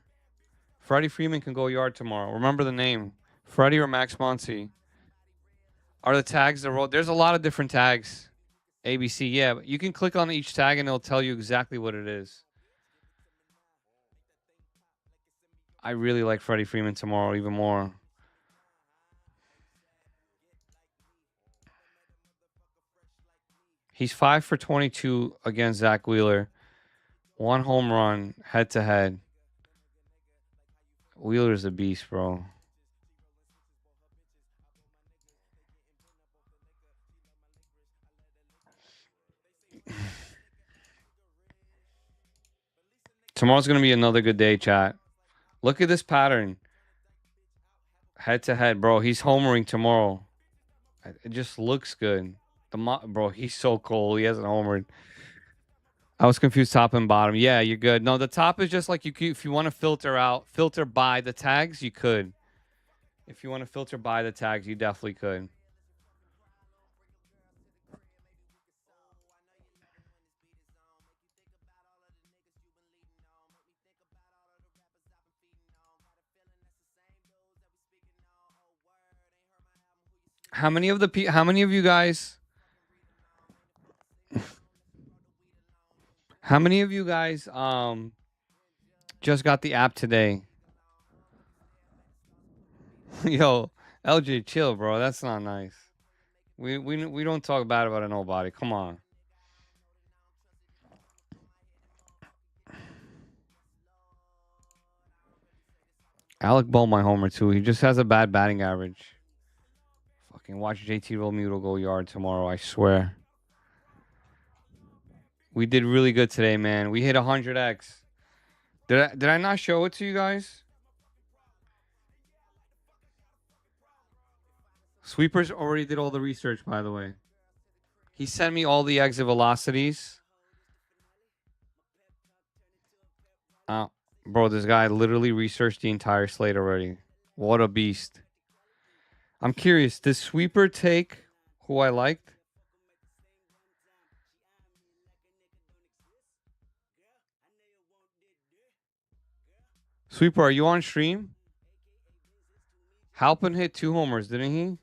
Freddie Freeman can go yard tomorrow. Remember the name. Freddie or Max Muncy. Are the tags the road? There's a lot of different tags. ABC, yeah. But you can click on each tag and it'll tell you exactly what it is. I really like Freddie Freeman tomorrow even more. He's 5 for 22 against Zach Wheeler. 1 home run head to head. Wheeler's a beast, bro. Tomorrow's going to be another good day, chat. Look at this pattern. Head to head, bro. He's homering tomorrow. It just looks good. Bro, he's so cold. He hasn't homered. I was confused top and bottom. Yeah, you're good. No, the top is just like if you want to filter by the tags, you could. If you want to filter by the tags, you definitely could. How many of you guys How many of you guys just got the app today? Yo, LJ, chill, bro. That's not nice. We don't talk bad about nobody. Come on. Alec Bowl my homer too. He just has a bad batting average. Fucking watch JT Realmuto go yard tomorrow, I swear. We did really good today, man. We hit 100x. Did I not show it to you guys? Sweepers already did all the research, by the way. He sent me all the exit velocities. Bro, this guy literally researched the entire slate already. What a beast. I'm curious, does Sweeper take who I liked? Sweeper, are you on stream? Halpin hit 2 homers, didn't he?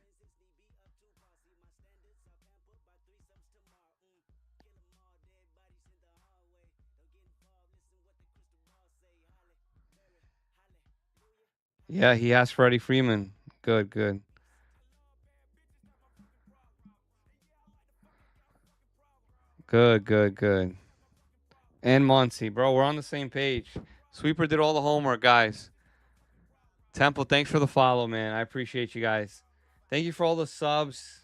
Yeah, he has Freddie Freeman. Good, good. Good, good, good. And Muncie, bro, we're on the same page. Sweeper did all the homework, guys. Temple, thanks for the follow, man. I appreciate you guys. Thank you for all the subs,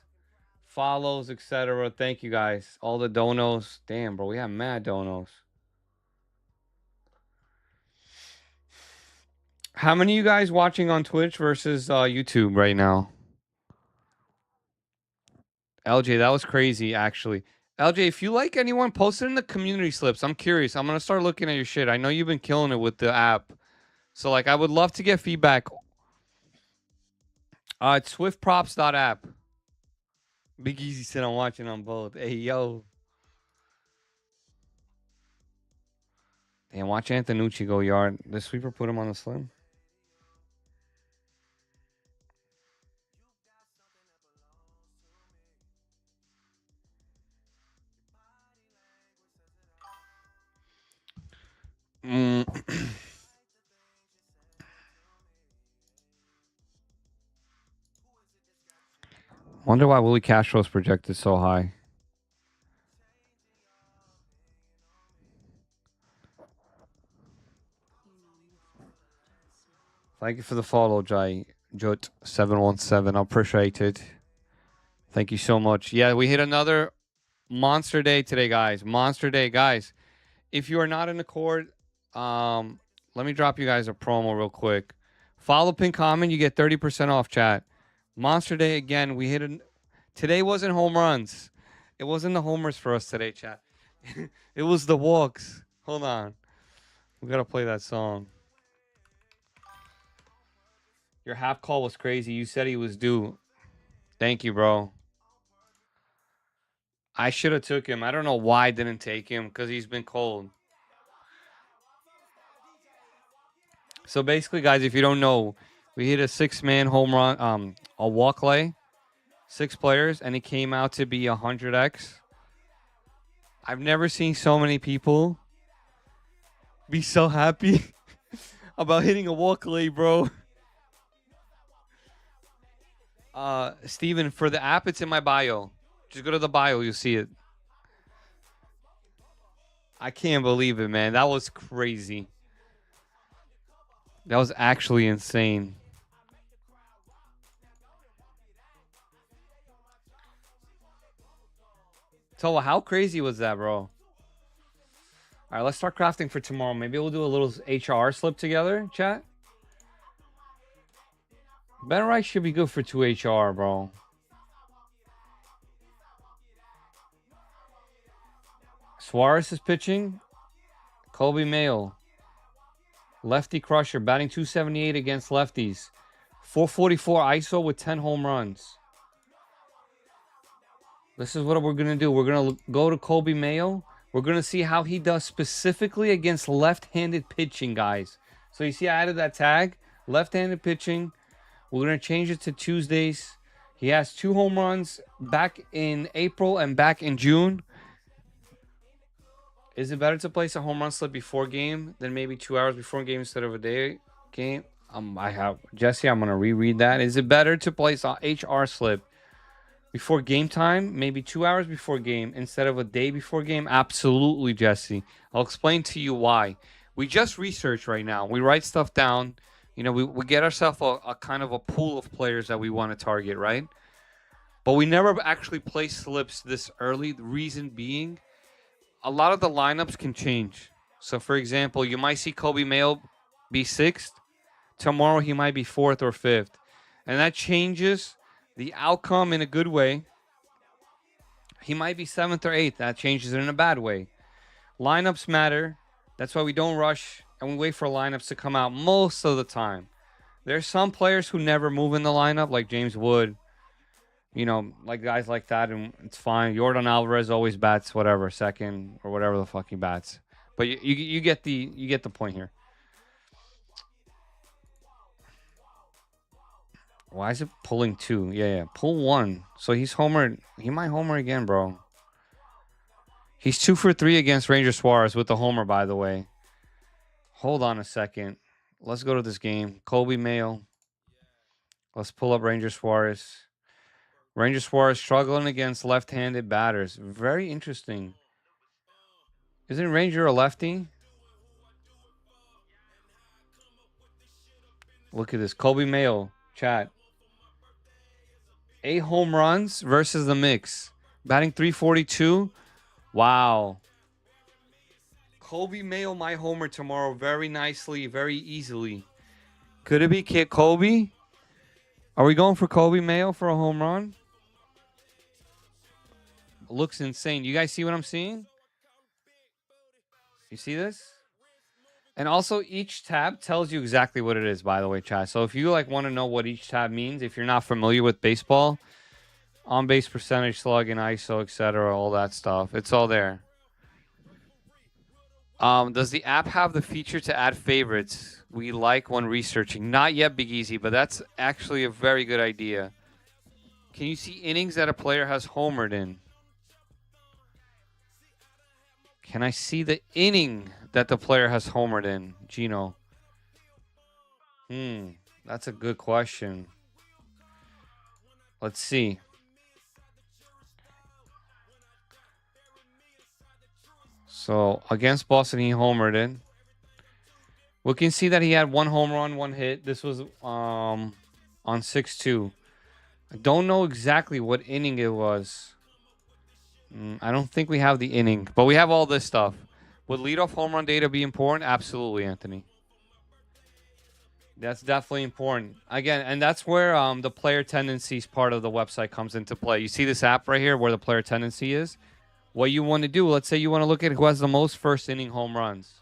follows, etc. Thank you guys. All the donos. Damn, bro, we have mad donos. How many of you guys watching on Twitch versus YouTube right now? LJ, that was crazy, actually. LJ, if you like anyone, post it in the community slips. I'm curious. I'm gonna start looking at your shit. I know you've been killing it with the app, so like, I would love to get feedback. It's swiftprops.app. Big Easy said I'm watching on both. Hey yo, damn, watch Antonucci go yard. The sweeper put him on the slim. Wonder why Willie Castro's projected so high. Thank you for the follow, Jut717. I appreciate it. Thank you so much. Yeah, we hit another monster day today, guys. Monster day, guys. If you are not in the court, let me drop you guys a promo real quick. Follow, pin, comment. You get 30% off, chat. Monster day again. We hit an. Today wasn't home runs. It wasn't the homers for us today, chat. It was the walks. Hold on. We got to play that song. Your half call was crazy. You said he was due. Thank you, bro. I should have took him. I don't know why I didn't take him because he's been cold. So basically, guys, if you don't know, we hit a 6-man home run, a walk lay, 6 players, and it came out to be 100x. I've never seen so many people be so happy about hitting a walk lay, bro. Steven, for the app, it's in my bio. Just go to the bio, you'll see it. I can't believe it, man. That was crazy. That was actually insane. So how crazy was that, bro? All right, let's start crafting for tomorrow. Maybe we'll do a little HR slip together, chat. Better Right should be good for 2 HR, bro. Suarez is pitching. Colby Mayo. Lefty crusher, batting 278 against lefties. 444 ISO with 10 home runs. This is what we're going to do. We're going to go to Colby Mayo. We're going to see how he does specifically against left-handed pitching, guys. So you see I added that tag. Left-handed pitching. We're going to change it to Tuesdays. He has 2 home runs back in April and back in June. Is it better to place a home run slip before game than maybe 2 hours before game instead of a day game? I have Jesse. I'm gonna reread that. Is it better to place a HR slip before game time, maybe 2 hours before game instead of a day before game? Absolutely, Jesse. I'll explain to you why. We just research right now. We write stuff down. You know, we get ourselves a kind of a pool of players that we want to target, right? But we never actually place slips this early. The reason being, a lot of the lineups can change. So, for example, you might see Kobe Mayo be 6th. Tomorrow, he might be 4th or 5th. And that changes the outcome in a good way. He might be 7th or 8th. That changes it in a bad way. Lineups matter. That's why we don't rush and we wait for lineups to come out most of the time. There's some players who never move in the lineup, like James Wood. You know, like guys like that, and it's fine. Jordan Alvarez always bats whatever, second or whatever the fuck he bats. But you get the point here. Why is it pulling 2? Yeah. Pull 1. So he's homered. He might homer again, bro. He's 2 for 3 against Ranger Suarez with the homer, by the way. Hold on a second. Let's go to this game. Kobe Mayo. Let's pull up Ranger Suarez. Ranger Suarez struggling against left-handed batters. Very interesting. Isn't Ranger a lefty? Look at this. Kobe Mayo, chat. 8 home runs versus the mix. Batting 342. Wow. Kobe Mayo, my homer tomorrow. Very nicely, very easily. Could it be Kid Kobe? Are we going for Kobe Mayo for a home run? Looks insane. You guys see what I'm seeing? You see this? And also, each tab tells you exactly what it is, by the way, chat. So if you want to know what each tab means, if you're not familiar with baseball, on base percentage, slug, and ISO, etc., all that stuff, it's all there. Does the app have the feature to add favorites we like when researching? Not yet, Big Easy, but that's actually a very good idea. Can you see innings that a player has homered in? Can I see the inning that the player has homered in, Gino? That's a good question. Let's see. So against Boston, he homered in. We can see that he had 1 home run, 1 hit. This was on 6-2. I don't know exactly what inning it was. I don't think we have the inning, but we have all this stuff. Would leadoff home run data be important? Absolutely, Anthony. That's definitely important. Again, and that's where the player tendencies part of the website comes into play. You see this app right here where the player tendency is? What you want to do, let's say you want to look at who has the most first inning home runs.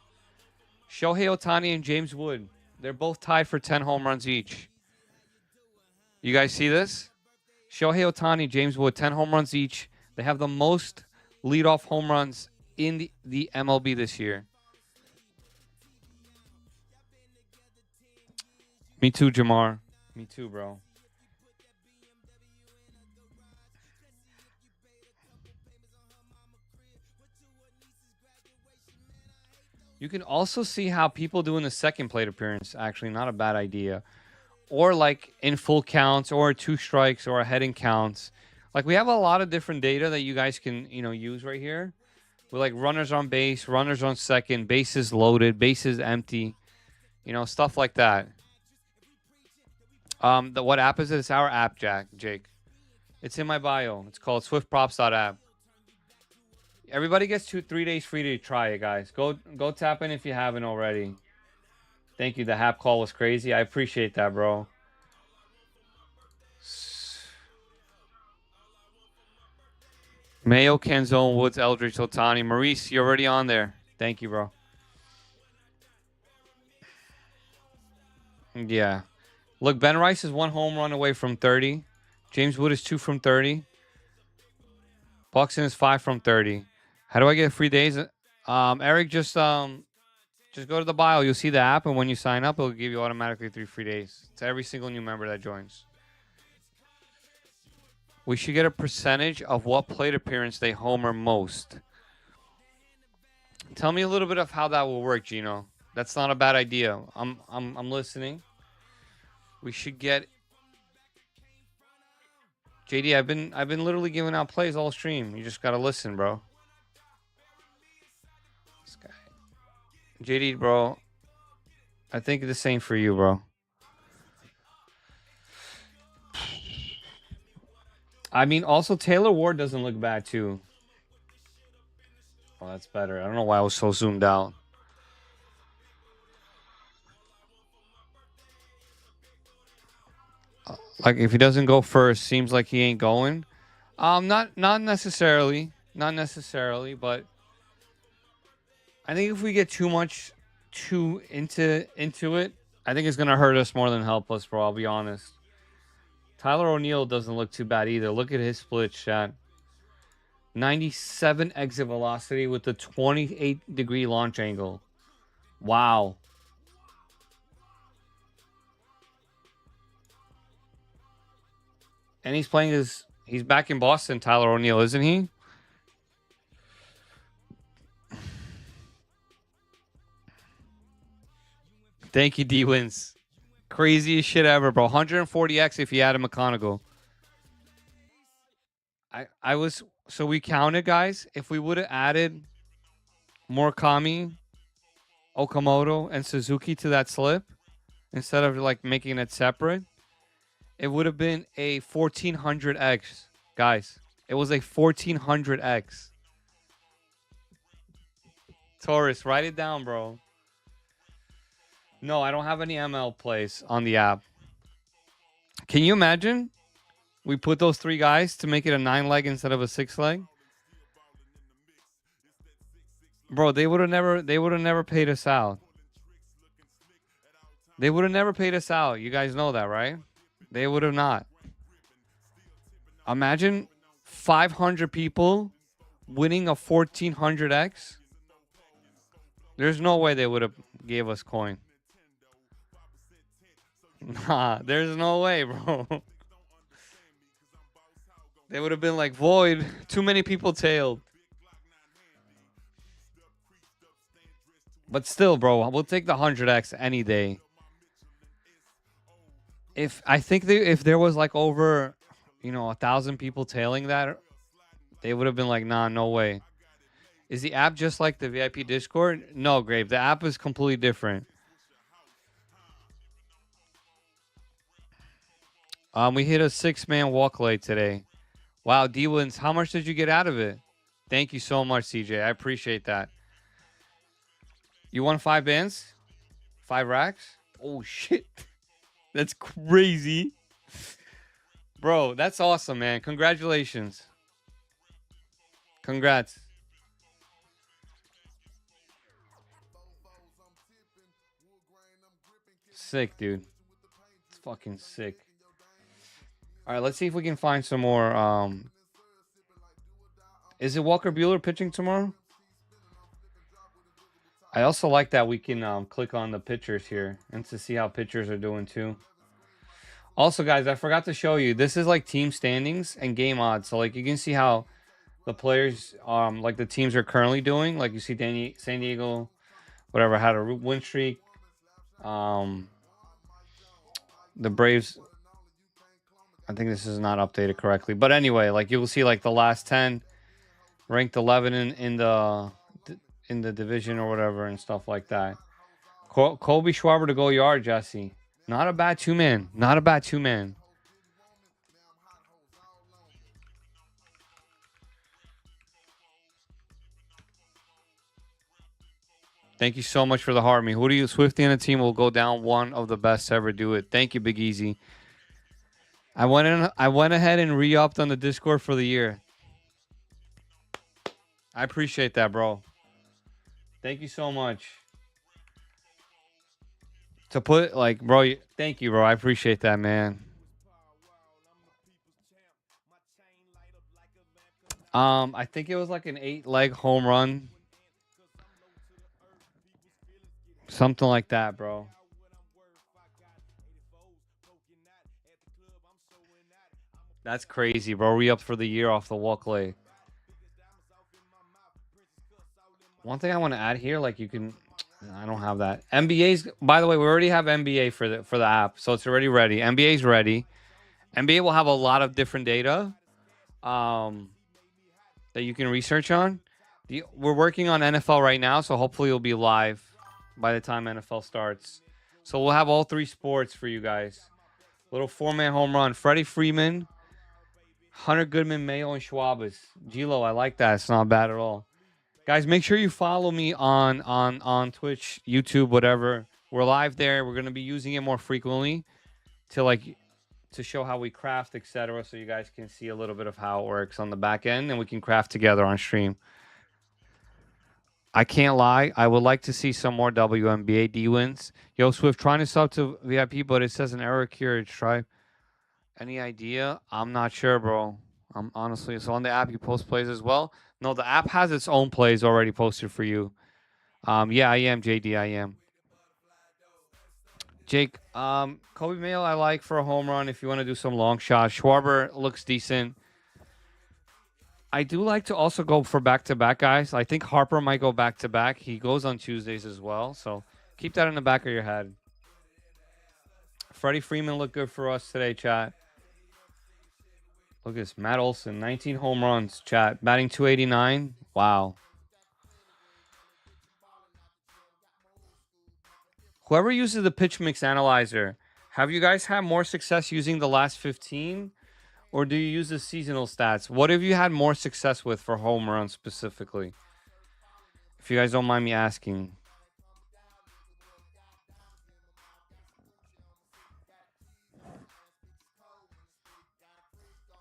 Shohei Ohtani and James Wood. They're both tied for 10 home runs each. You guys see this? Shohei Ohtani, James Wood, 10 home runs each. They have the most leadoff home runs in the MLB this year. Me too, Jamar. Me too, bro. You can also see how people do in the second plate appearance. Actually, not a bad idea. Or like in full counts or 2 strikes or ahead in counts. Like we have a lot of different data that you guys can, use right here. With like runners on base, runners on second, bases loaded, bases empty, stuff like that. What app is it? It's our app, Jake. It's in my bio. It's called swiftprops.app. Everybody gets 3 days free to try it, guys. Go tap in if you haven't already. Thank you. The Hap call was crazy. I appreciate that, bro. Mayo, Canzone, Woods, Eldridge, Otani. Maurice, you're already on there. Thank you, bro. Yeah. Look, Ben Rice is 1 home run away from 30. James Wood is 2 from 30. Buxton is 5 from 30. How do I get free days? Eric, just go to the bio. You'll see the app, and when you sign up, it'll give you automatically 3 free days. It's every single new member that joins. We should get a percentage of what plate appearance they homer most. Tell me a little bit of how that will work, Gino. That's not a bad idea. I'm listening. We should get JD. I've been literally giving out plays all stream. You just gotta listen, bro. This guy, JD, bro. I think the same for you, bro. I mean, also Taylor Ward doesn't look bad too. Oh, that's better. I don't know why I was so zoomed out. Like if he doesn't go first, seems like he ain't going. Not necessarily, but I think if we get too into it, I think it's gonna hurt us more than help us, bro. I'll be honest. Tyler O'Neill doesn't look too bad either. Look at his split shot. 97 exit velocity with the 28-degree launch angle. Wow. And he's back in Boston, Tyler O'Neill, isn't he? Thank you, D-Wins. Craziest shit ever, bro. 140x if you add a McConaughey. I was so we counted, guys. If we would have added Murakami, Okamoto, and Suzuki to that slip instead of like making it separate, it would have been a 1400x, guys. It was a 1400x. Taurus, write it down, bro. No, I don't have any ML plays on the app. Can you imagine? We put those 3 guys to make it a 9-leg instead of a 6-leg. Bro, they would have never paid us out. They would have never paid us out. You guys know that, right? They would have not. Imagine 500 people winning a 1400x. There's no way they would have gave us coin. Nah, there's no way, bro. They would have been like, Void, too many people tailed. But still, bro, we'll take the 100x any day. If there was like over, 1,000 people tailing that, they would have been like, nah, no way. Is the app just like the VIP Discord? No, Grave. The app is completely different. We hit a 6-man walk late today. Wow, D-Wins, how much did you get out of it? Thank you so much, CJ. I appreciate that. You won 5 bands? 5 racks? Oh, shit. That's crazy. Bro, that's awesome, man. Congratulations. Congrats. Sick, dude. It's fucking sick. All right, let's see if we can find some more. Is it Walker Buehler pitching tomorrow? I also like that we can click on the pitchers here and to see how pitchers are doing too. Also, guys, I forgot to show you. This is like team standings and game odds. So like you can see how the players, like the teams are currently doing. Like you see San Diego, whatever, had a win streak. The Braves, I think this is not updated correctly. But anyway, like you will see like the last 10 ranked 11 in the division or whatever and stuff like that. Colby Schwarber to go yard, Jesse. Not a bad 2-man. Not a bad 2-man. Thank you so much for the heart. Me. Who do you, Swifty and the team will go down one of the best to ever do it. Thank you, Big Easy. I went ahead and re-upped on the Discord for the year. I appreciate that, bro. Thank you so much. To put like, bro, thank you, bro. I appreciate that, man. I think it was like an 8-leg home run. Something like that, bro. That's crazy, bro. Re-upped for the year off the walk lay. One thing I want to add here, like you can, I don't have that. NBA's, by the way, we already have NBA for the app, so it's already ready. NBA's ready. NBA will have a lot of different data that you can research on. We're working on NFL right now, so hopefully it'll be live by the time NFL starts. So we'll have all 3 sports for you guys. Little 4-man home run. Freddie Freeman, Hunter Goodman, Mayo, and Schwab's. Gilo, I like that. It's not bad at all. Guys, make sure you follow me on Twitch, YouTube, whatever. We're live there. We're going to be using it more frequently to show how we craft, etc. So you guys can see a little bit of how it works on the back end, and we can craft together on stream. I can't lie. I would like to see some more WNBA D wins. Yo, Swift, trying to sub to VIP, but it says an error cured. Try. Any idea? I'm not sure, bro. I'm honestly. So on the app, you post plays as well. No, the app has its own plays already posted for you. Yeah, I am, JD. I am. Jake, Kobe Mayo, I like for a home run if you want to do some long shots. Schwarber looks decent. I do like to also go for back-to-back guys. I think Harper might go back-to-back. He goes on Tuesdays as well. So keep that in the back of your head. Freddie Freeman looked good for us today, chat. Look at this. Matt Olson, 19 home runs, chat. Batting 289. Wow. Whoever uses the pitch mix analyzer, have you guys had more success using the last 15? Or do you use the seasonal stats? What have you had more success with for home runs specifically? If you guys don't mind me asking.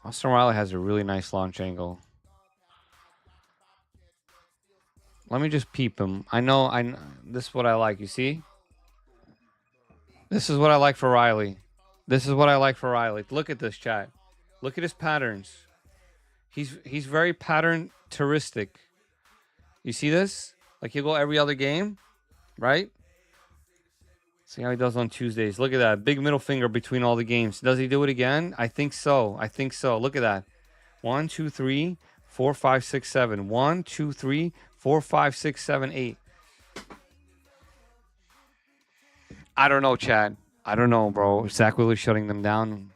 Austin Riley has a really nice launch angle. Let me just peep him. I know. This is what I like. You see? This is what I like for Riley. This is what I like for Riley. Look at this, chat. Look at his patterns. He's very pattern-touristic. You see this? Like he'll go every other game, right? See how he does on Tuesdays. Look at that. Big middle finger between all the games. Does he do it again? I think so. I think so. Look at that. 1, 2, 3, 4, 5, 6, 7. 1, 2, 3, 4, 5, 6, 7, 8. I don't know, Chad. I don't know, bro. Zach Wheeler's shutting them down.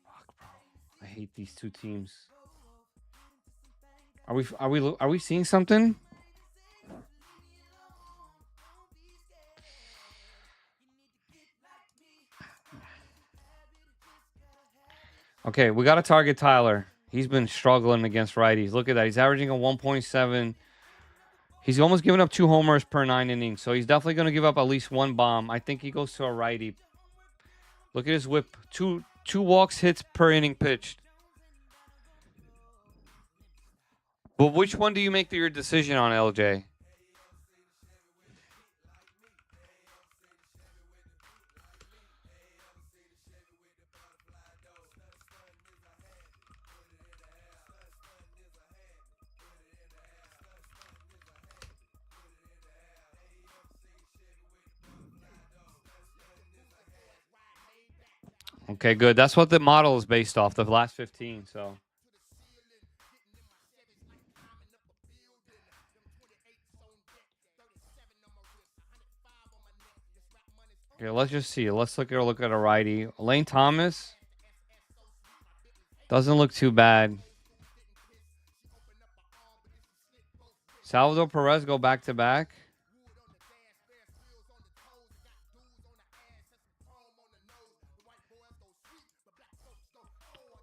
Fuck, bro. I hate these two teams. Are we seeing something? Okay, we got to target Tyler. He's been struggling against righties. Look at that. He's averaging a 1.7. He's almost giving up 2 homers per 9 innings. So he's definitely going to give up at least 1 bomb. I think he goes to a righty. Look at his whip. Two walks hits per inning pitched. But which one do you make your decision on, LJ? Okay, good. That's what the model is based off, the last 15, so. Okay, let's just see. Let's look at a righty. Lane Thomas doesn't look too bad. Salvador Perez go back to back.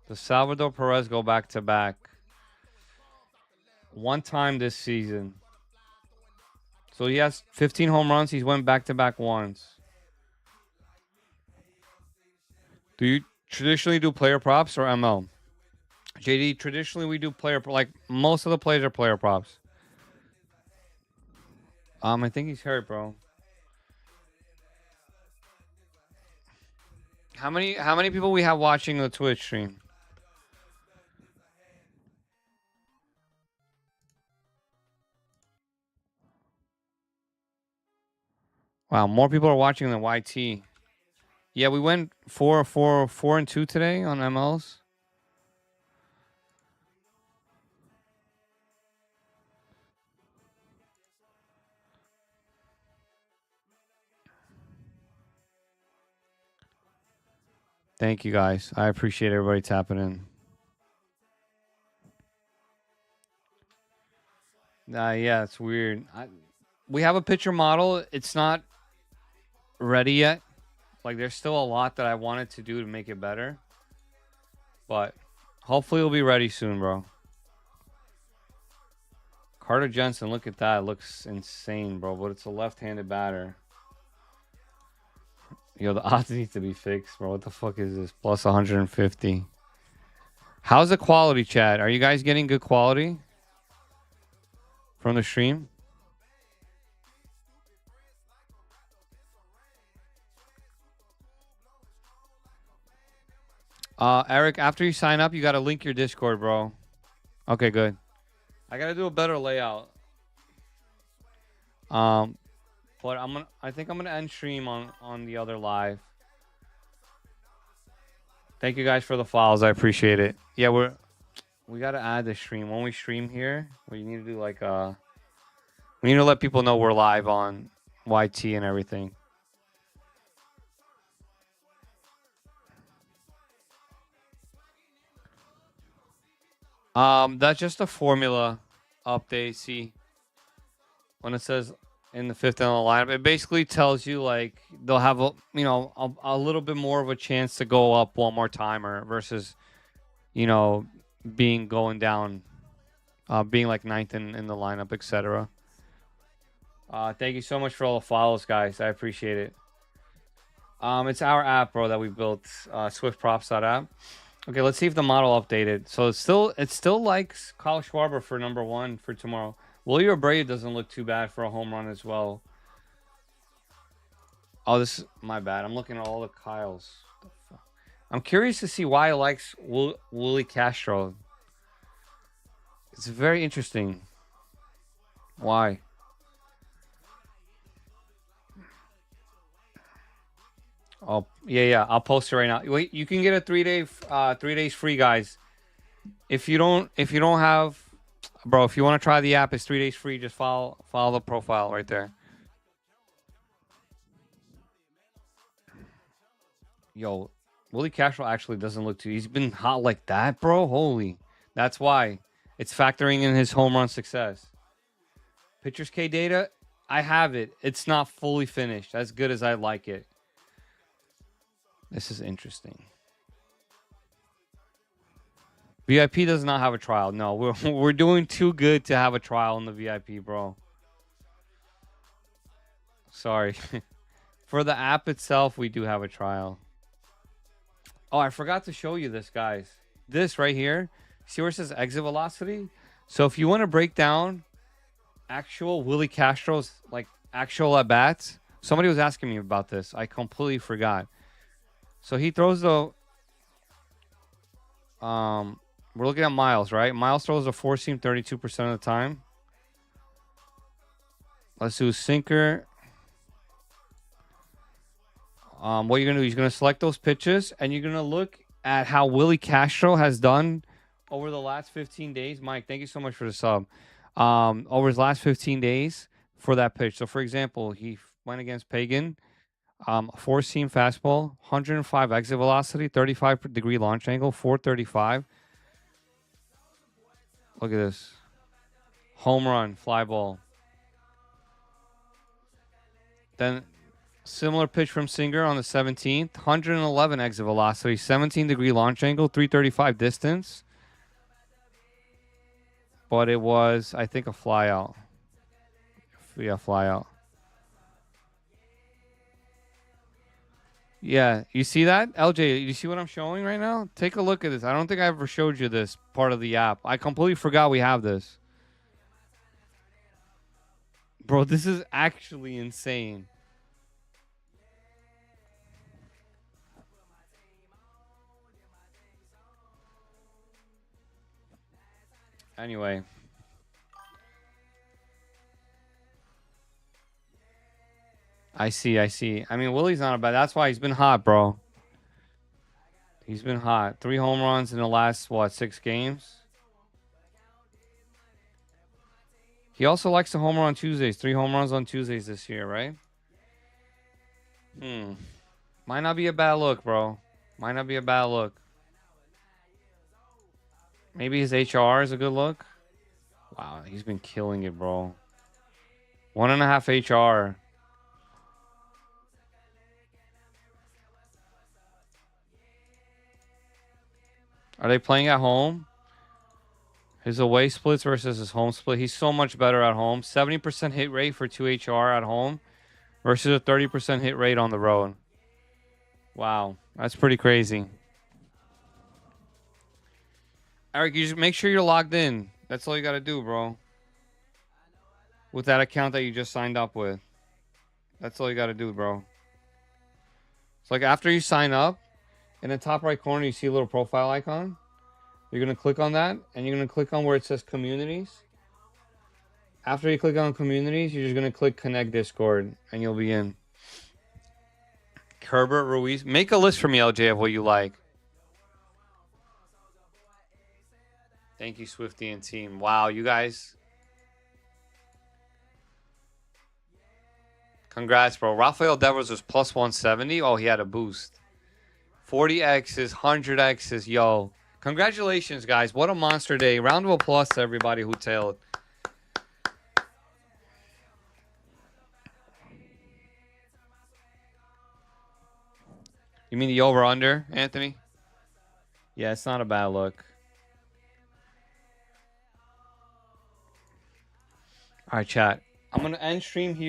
Does Salvador Perez go back to back? One time this season. So he has 15 home runs. He's went back to back once. Do you traditionally do player props or ML? JD, traditionally we do player, like most of the players are player props. I think he's hurt, bro. How many people we have watching the Twitch stream? Wow, more people are watching than YT. Yeah, we went 4-4-4-2 today on MLs. Thank you guys. I appreciate everybody tapping in. Yeah, it's weird. We have a pitcher model. It's not ready yet. Like, there's still a lot that I wanted to do to make it better. But hopefully it'll be ready soon, bro. Carter Jensen, look at that. It looks insane, bro. But it's a left-handed batter. Yo, the odds need to be fixed, bro. What the fuck is this? Plus 150. How's the quality, chat? Are you guys getting good quality from the stream? Eric, after you sign up, you got to link your Discord, bro. Okay, good. I got to do a better layout. But I think I'm gonna end stream on the other live. Thank you guys for the files. I appreciate it. Yeah, we gotta add the stream when we stream here. We need to do like we need to let people know we're live on YT and everything. That's just a formula update. See, when it says in the fifth in the lineup, it basically tells you like they'll have a little bit more of a chance to go up one more timer versus you know being going down, being like ninth in the lineup, etc. Thank you so much for all the follows, guys. I appreciate it. It's our app, bro, that we built, SwiftProps.app. Okay, let's see if the model updated. So it still likes Kyle Schwarber for number 1 for tomorrow. Willie Abreu doesn't look too bad for a home run as well. Oh, this is my bad. I'm looking at all the Kyles. I'm curious to see why it likes Willie Castro. It's very interesting. Why? Oh yeah. I'll post it right now. Wait, you can get a 3 days free, guys. If you don't have, bro, if you want to try the app, it's 3 days free. Just follow the profile right there. Yo, Willie Castro actually doesn't look too. He's been hot like that, bro. Holy, that's why it's factoring in his home run success. Pitchers K data, I have it. It's not fully finished. As good as I like it. This is interesting. VIP does not have a trial. No, we're doing too good to have a trial in the VIP, bro. Sorry. For the app itself, we do have a trial. Oh, I forgot to show you this, guys. This right here. See where it says exit velocity? So if you want to break down actual Willie Castro's, like, actual at-bats. Somebody was asking me about this. I completely forgot. So he throws the... We're looking at Miles, right? Miles throws a four-seam 32% of the time. Let's do sinker. What you're going to do, he's going to select those pitches, and you're going to look at how Willie Castro has done over the last 15 days. Mike, thank you so much for the sub. Over his last 15 days for that pitch. So, for example, he went against Pagan. Four-seam fastball, 105 exit velocity, 35-degree launch angle, 435. Look at this. Home run, fly ball. Then similar pitch from Singer on the 17th. 111 exit velocity, 17-degree launch angle, 335 distance. But it was, I think, a fly out. Yeah, fly out. Yeah, you see that? LJ, you see what I'm showing right now? Take a look at this. I don't think I ever showed you this part of the app. I completely forgot we have this. Bro, this is actually insane. Anyway. I see. I mean, Willie's not a bad. That's why he's been hot, bro. He's been hot. 3 home runs in the last, 6 games? He also likes to home run on Tuesdays. 3 home runs on Tuesdays this year, right? Might not be a bad look, bro. Might not be a bad look. Maybe his HR is a good look. Wow, he's been killing it, bro. 1.5 HR. Are they playing at home? His away splits versus his home split. He's so much better at home. 70% hit rate for 2 HR at home versus a 30% hit rate on the road. Wow, that's pretty crazy. Eric, you just make sure you're logged in. That's all you got to do, bro. With that account that you just signed up with. That's all you got to do, bro. It's like after you sign up, in the top right corner, you see a little profile icon. You're going to click on that, and you're going to click on where it says Communities. After you click on Communities, you're just going to click Connect Discord, and you'll be in. Herbert Ruiz. Make a list for me, LJ, of what you like. Thank you, Swifty and team. Wow, you guys. Congrats, bro. Rafael Devers was plus 170. Oh, he had a boost. 40Xs, 100Xs. Yo, Congratulations, guys. What a monster day. Round of applause to everybody who tailed. You mean the over-under, Anthony? Yeah, it's not a bad look. All right, chat. I'm going to end stream here.